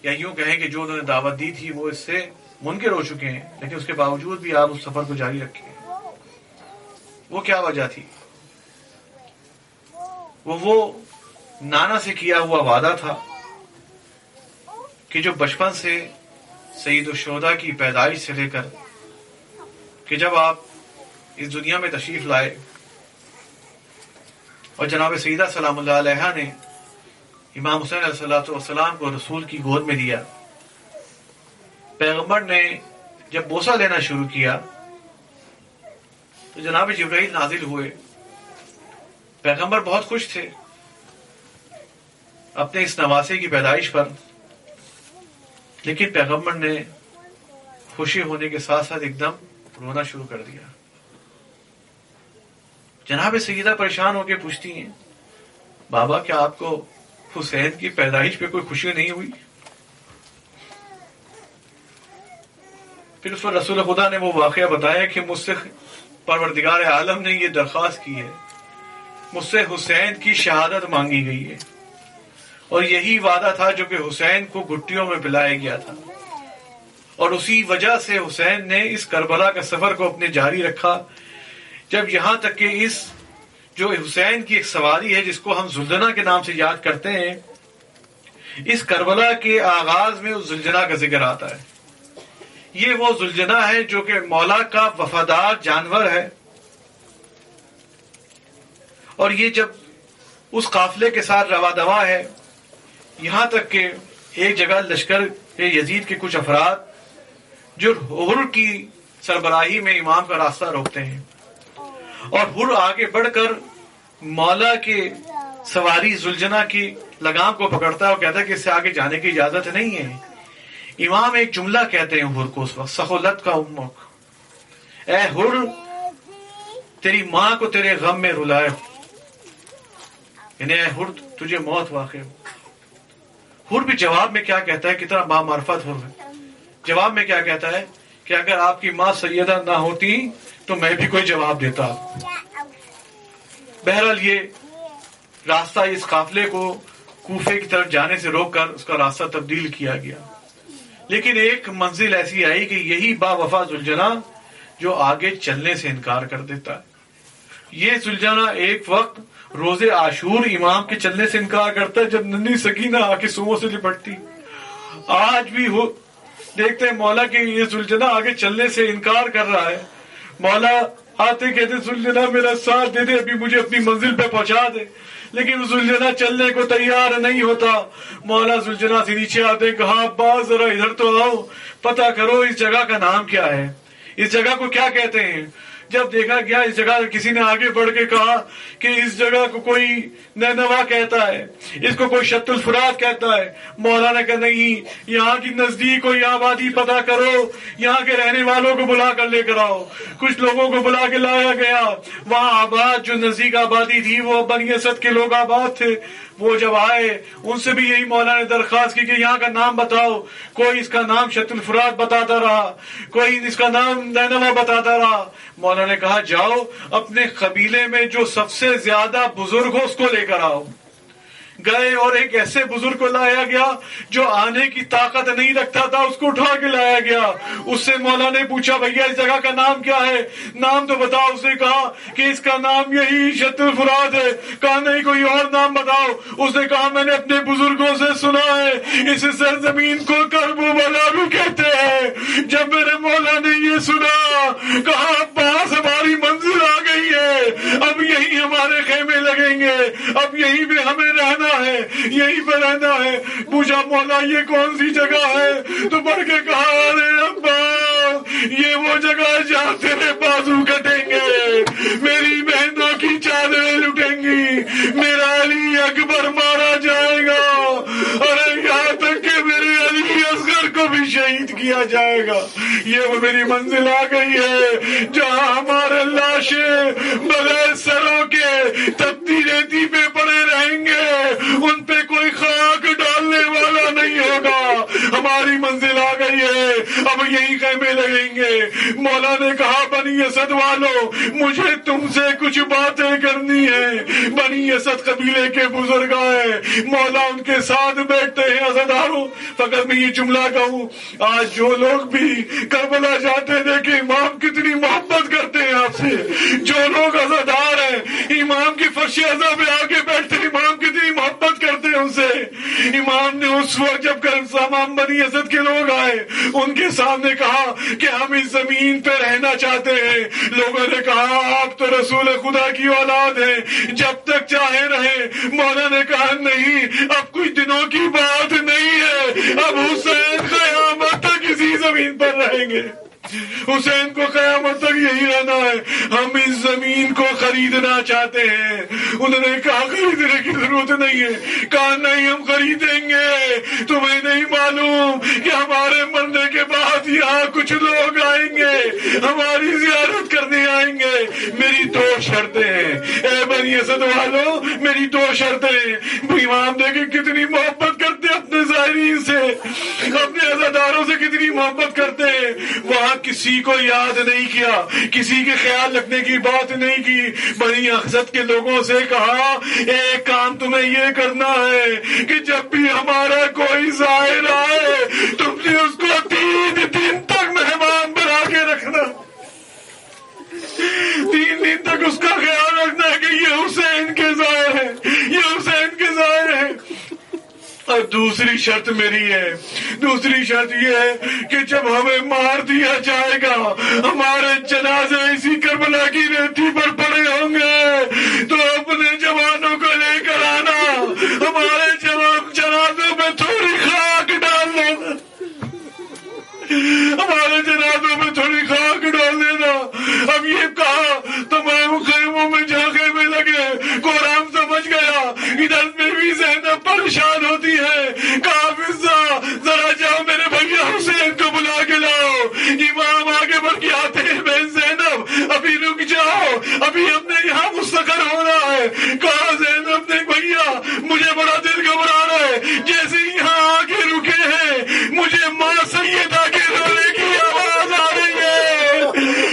یا یوں کہیں کہ جو انہوں نے دعوت دی تھی وہ اس سے منکر ہو چکے ہیں، لیکن اس کے باوجود بھی آپ اس سفر کو جاری رکھے ہیں، وہ کیا وجہ تھی؟ وہ نانا سے کیا ہوا وعدہ تھا کہ جو بچپن سے سید الشہداء کی پیدائش سے لے کر کہ جب آپ اس دنیا میں تشریف لائے اور جناب سیدہ سلام اللہ علیہا نے امام حسین علیہ السلام کو رسول کی گود میں دیا، پیغمبر نے جب بوسہ لینا شروع کیا تو جناب جبرائیل نازل ہوئے۔ پیغمبر بہت خوش تھے اپنے اس نواسے کی پیدائش پر، لیکن پیغمبر نے خوشی ہونے کے ساتھ ساتھ ایک دم رونا شروع کر دیا۔ جناب سیدہ پریشان ہو کے پوچھتی ہیں، بابا کیا آپ کو حسین کی پیدائش پہ کوئی خوشی نہیں ہوئی؟ پھر اس پر رسول خدا نے وہ واقعہ بتایا کہ مجھ سے پروردگار عالم نے یہ درخواست کی ہے، مجھ سے حسین کی شہادت مانگی گئی ہے، اور یہی وعدہ تھا جو کہ حسین کو گھٹیوں میں پلایا گیا تھا، اور اسی وجہ سے حسین نے اس کربلا کا سفر کو اپنے جاری رکھا، جب یہاں تک کہ اس جو حسین کی ایک سواری ہے جس کو ہم زلجنہ کے نام سے یاد کرتے ہیں، اس کربلا کے آغاز میں اس زلجنہ کا ذکر آتا ہے۔ یہ وہ زلجنہ ہے جو کہ مولا کا وفادار جانور ہے، اور یہ جب اس قافلے کے ساتھ روا دوا ہے، یہاں تک کہ ایک جگہ لشکر یزید کے کچھ افراد جو حر کی سربراہی میں امام کا راستہ روکتے ہیں، اور حر آگے بڑھ کر مولا کے سواری زلجنہ کی لگام کو پکڑتا ہے اور کہتا ہے کہ اس سے آگے جانے کی اجازت نہیں ہے۔ امام ایک جملہ کہتے ہیں حر کو اس وقت، سخولت کا امک، اے حر تیری ماں کو تیرے غم میں رلائے، یعنی اے حر تجھے موت واقع ہو۔ حر بھی جواب میں کیا کہتا ہے، کتنا بامعرفت حر ہے، جواب میں کیا کہتا ہے کہ اگر آپ کی ماں سیدہ نہ ہوتی تو میں بھی کوئی جواب دیتا۔ بہرحال یہ راستہ اس قافلے کو کوفے کی طرف جانے سے روک کر اس کا راستہ تبدیل کیا گیا، لیکن ایک منزل ایسی آئی کہ یہی با وفا زلجنہ جو آگے چلنے سے انکار کر دیتا ہے۔ یہ زلجنہ ایک وقت روز عاشور امام کے چلنے سے انکار کرتا ہے جب ننھی سکینہ آ کے سوموں سے لپٹتی۔ آج بھی دیکھتے ہیں مولا کہ یہ زلجنہ آگے چلنے سے انکار کر رہا ہے، مولا آتے کہتے زلجنہ میرا ساتھ دے دے، ابھی مجھے اپنی منزل پہ پہنچا دے، لیکن زلجنہ چلنے کو تیار نہیں ہوتا۔ مولا زلجنہ سے نیچے آتے، کہا عباس ذرا ادھر تو آؤ، پتہ کرو اس جگہ کا نام کیا ہے، اس جگہ کو کیا کہتے ہیں۔ جب دیکھا گیا اس جگہ کسی نے آگے بڑھ کے کہا کہ اس جگہ کو کوئی نینوا کہتا ہے، اس کو کوئی شط الفرات کہتا ہے۔ مولا نے کہا نہیں، یہاں کی نزدیک کوئی آبادی پتہ کرو، یہاں کے رہنے والوں کو بلا کر لے کر آؤ۔ کچھ لوگوں کو بلا کے لایا گیا، وہاں آباد جو نزدیک آبادی تھی وہ بنی اسد کے لوگ آباد تھے۔ وہ جب آئے ان سے بھی یہی مولا نے درخواست کی کہ یہاں کا نام بتاؤ۔ کوئی اس کا نام شط الفرات بتاتا رہا، کوئی اس کا نام نینوا بتاتا رہا۔ مولا نے کہا جاؤ اپنے قبیلے میں جو سب سے زیادہ بزرگ ہو اس کو لے کر آؤ۔ گئے اور ایک ایسے بزرگ کو لایا گیا جو آنے کی طاقت نہیں رکھتا تھا، اس کو اٹھا کے لایا گیا۔ اس سے مولا نے پوچھا بھیا اس جگہ کا نام کیا ہے، نام تو بتاؤ۔ اس نے کہا کہ اس کا نام یہی شط الفرات ہے۔ کہا نہیں کوئی اور نام بتاؤ۔ اس نے کہا میں نے اپنے بزرگوں سے سنا ہے اس سرزمین کو کرب و بلا بھی کہتے ہیں۔ جب میرے مولا نے یہ سنا کہا عباس ہماری منزل آ گئی ہے، اب یہی ہمارے خیمے لگیں گے، اب یہی پہ ہمیں رہنا ہے، یہی پہ رہنا ہے۔ پوچھا مولا یہ کون سی جگہ ہے، تو بڑھ کے کہا ارے عباس یہ وہ جگہ جہاں تیرے بازو کٹیں گے، میری بہنوں کی چادریں لٹیں گی، میرا علی اکبر مارا جائے جائے گا. یہ وہ میری منزل آ گئی ہے جہاں ہمارے لاشیں بغیر سروں کے تپتی ریتی پہ پڑے رہیں گے, ان پہ کوئی خاک ڈالنے والا نہیں ہوگا. ہماری منزل آ گئی ہے, اب یہی خیمے لگیں گے. مولا نے کہا بنی اسد والو مجھے تم سے کچھ باتیں کرنی ہے. بنی اسد قبیلے کے بزرگ آئے, مولا ان کے ساتھ بیٹھتے ہیں. عزاداروں فقط میں یہ جملہ کہوں, آج جو لوگ بھی کربلا جاتے ہیں دیکھیں امام کتنی محبت کرتے ہیں آپ سے. جو لوگ عزادار ہیں امام کی فرش عزا پہ آ کے بیٹھتے ہیں, امام کتنی محبت کرتے ہیں ان سے. امام نے اس وقت جب امام بنی اسد کے لوگ آئے ان کے سامنے کہا کہ ہم اس زمین پہ رہنا چاہتے ہیں. لوگوں نے کہا آپ تو رسول خدا کی اولاد ہیں, جب تک چاہے رہیں. مولا نے کہا نہیں, اب کچھ دنوں کی بات نہیں ہے, اب حسین قیامت تک اسی زمین پر رہیں گے. حسین کو قیامت تک یہی رہنا ہے. ہم اس زمین کو خریدنا چاہتے ہیں. انہوں نے کہا خریدنے کی ضرورت نہیں ہے. کہا نہیں ہم خریدیں گے. تمہیں نہیں معلوم کہ ہمارے مرنے کے بعد یہاں کچھ لوگ آئیں گے, ہماری زیارت کرنے آئیں گے. میری 2 شرطیں ہیں اے بنی اسد والو, میری 2 شرطیں ہیں. امام دیکھیں کتنی محبت کرتے اپنے زائرین سے, اپنے عزاداروں سے کتنی محبت کرتے ہیں. وہاں کسی کو یاد نہیں کیا, کسی کے خیال رکھنے کی بات نہیں کی. بنی اسد کے لوگوں سے کہا ایک کام تمہیں یہ کرنا ہے کہ جب بھی ہمارا کوئی زائر آئے تم نے اس کو 3 دن تک مہمان بنا کے رکھنا. 3 دن تک اس کا خیال رکھنا ہے کہ یہ حسین کے زائر ہے, یہ حسین کے زائر ہے. اور دوسری شرط میری ہے, دوسری شرط یہ ہے کہ جب ہمیں مار دیا جائے گا ہمارے جنازے اسی کربلا کی ریتی پر پڑے ہوں گے تو اپنے جوانوں کو لے کر آنا, ہمارے جنازوں میں تھوڑی خاک ڈال دینا, ہمارے جنازوں میں تھوڑی خاک ڈال دینا. اب یہ کہا تمام خیموں میں جا خیمے لگے, قرآن سمجھ گیا. ادھر میں بھی زینب پریشان ہوتی ہے, کہا فضا ذرا جاؤ میرے بھیا حسین کو بلا کے لاؤ. امام آگے بڑھ کے آتے ہیں, بہن زینب ابھی رک جاؤ, ابھی ہم نے یہاں مستقر ہونا ہے. کہا زینب نے بھیا مجھے بڑا دل گھبرا رہا ہے, جیسے یہاں آگے رکے ہیں مجھے ماں سیدہ کے رونے کی آواز آ رہی ہے,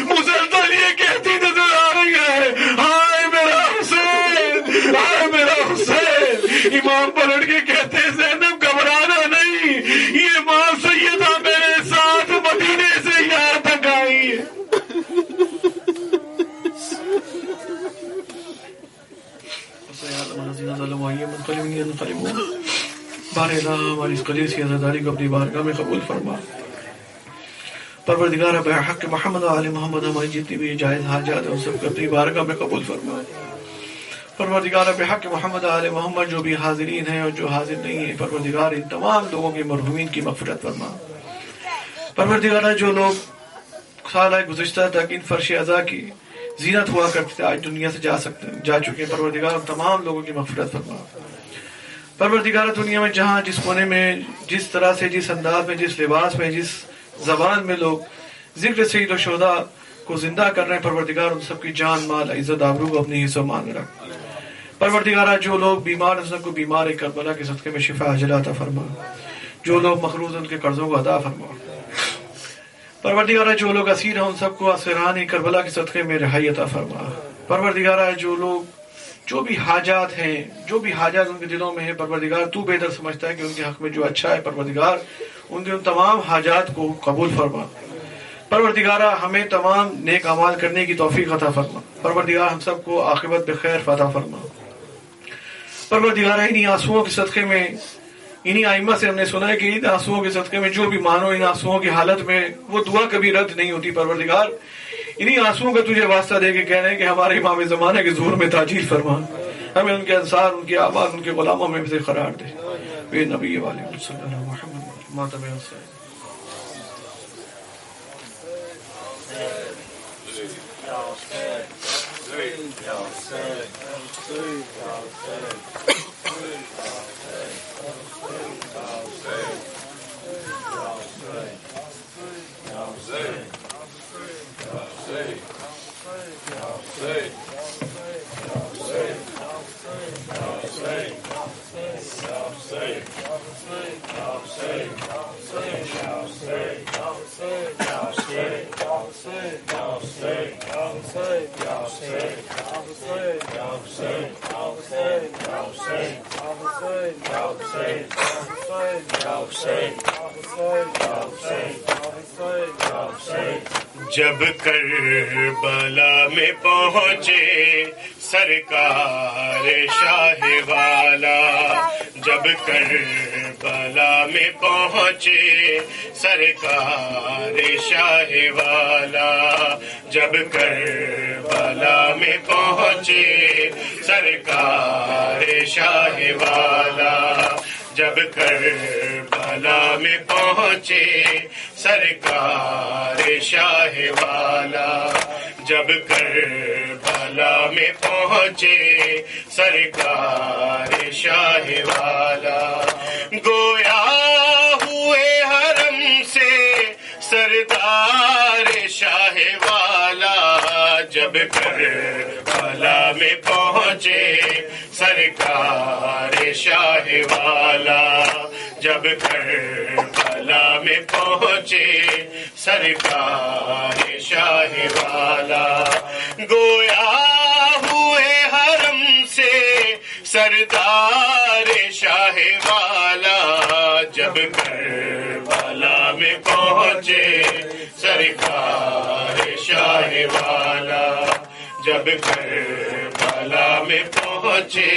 مسلسل یہ کہتی نظر آ رہی ہے ہائے میرا حسین, ہائے میرا حسین. امام پلٹ کے کہتے ہیں زینب گھبرانا نہیں, یہ ماں سیدہ میرے ساتھ مدینے سے یہاں تک آئی ہے. بارے اللہ ہماری اس قلیل سی عزاداری کو اپنی بارگاہ میں قبول فرما. پروردگار بحق محمد و آل محمد ہماری جتنی بھی جائز حاجات ہیں ان سب کو اپنی بارگاہ میں قبول فرما. پروردگار بحق محمد و آل محمد جو بھی حاضرین ہیں اور جو حاضر نہیں ہیں, پروردگار ان تمام لوگوں کے مرحومین کی مغفرت فرما. پروردگار جو لوگ سالہ گزشتہ تک ان فرش عزا کی زینت ہوا کرتے تھے آج دنیا سے جا چکے ہیں, پروردگار ان تمام لوگوں کی مغفرت فرما. پروردگار دنیا میں جہاں جس کونے میں جس طرح سے جس انداز میں جس لباس میں جس زبان میں لوگ ذکر سید و شہداء کو زندہ کر رہے ہیں, پروردگار ان سب کی جان مال عزت آبرو کو اپنی حصہ مان رکھ. پروردگار جو لوگ بیمار ہیں ان سب کو بیمار کربلا کے صدقے میں شفا عاجلہ عطا فرما. جو لوگ مقروض ہیں ان کے قرضوں کو ادا فرما. پروردگار جو لوگ اسیر ہیں ان سب کو اسیران کربلا کے صدقے میں رہائی عطا فرما. پروردگار جو لوگ جو بھی حاجات ہیں, جو بھی حاجات ان کے دلوں میں ہیں, پروردگار تو بہتر سمجھتا ہے کہ ان کے حق میں جو اچھا ہے. پروردگار ان کے ان تمام حاجات کو قبول فرما. پروردگار ہمیں تمام نیک اعمال کرنے کی توفیق عطا فرما. پروردگار ہم سب کو عاقبت بخیر عطا فرما. پروردگار انہی آنسوؤں کے صدقے میں, انہی ائمہ سے ہم نے سنا ہے کہ ان آنسوؤں کے صدقے میں جو بھی مانو ان آنسوؤں کی حالت میں وہ دعا کبھی رد نہیں ہوتی. پروردگار انہی آنسوؤں کا تجھے واسطہ دے کے کہہ رہے ہیں کہ ہمارے امام زمانے کے ظہور میں تاجیل فرما, ہمیں ان کے انصار, ان کے آباد, ان کے غلاموں میں سے قرار دے. بے نبی والے صلی اللہ علیہ محمد ماتم حسین. جب کربلا میں پہنچے سرکار شاہ والا، جب کربلا میں پہنچے سرکار شاہ والا، جب کربلا میں پہنچے سرکار شاہ والا، جب کربلا میں پہنچے سرکار شاہ والا، جب کربلا میں پہنچے سرکار شاہ والا، گویا ہوئے حرم سے سردار شاہ والا، جب کربلا میں پہنچے سرکار شاہ والا، جب کربلا میں پہنچے سرکار شاہ والا، گویا ہوئے حرم سے سردار شاہ والا، جب کربلا میں پہنچے سرکار شاہ والا، جب کربلا میں پہنچے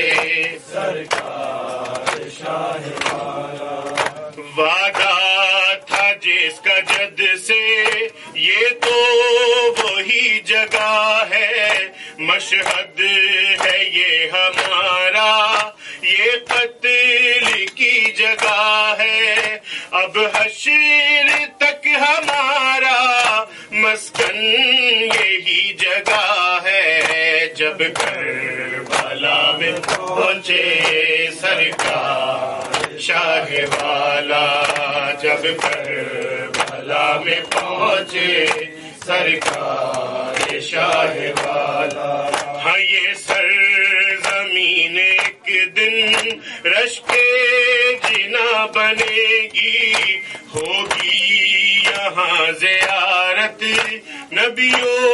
سرکار شاہ والا، وعدہ تھا جس کا جد سے یہ تو وہی جگہ ہے، مشہد ہے یہ ہمارا، یہ قتل کی جگہ ہے، اب حشر تک ہمارا مسکن یہی جگہ ہے، جب کربلا میں پہنچے سرکار شاہ والا، جب کربلا میں پہنچے سرکار شاہ والا، ہاں یہ سرزمین ایک دن رشک جنا بنے گی، ہوگی یہاں زیارت نبیوں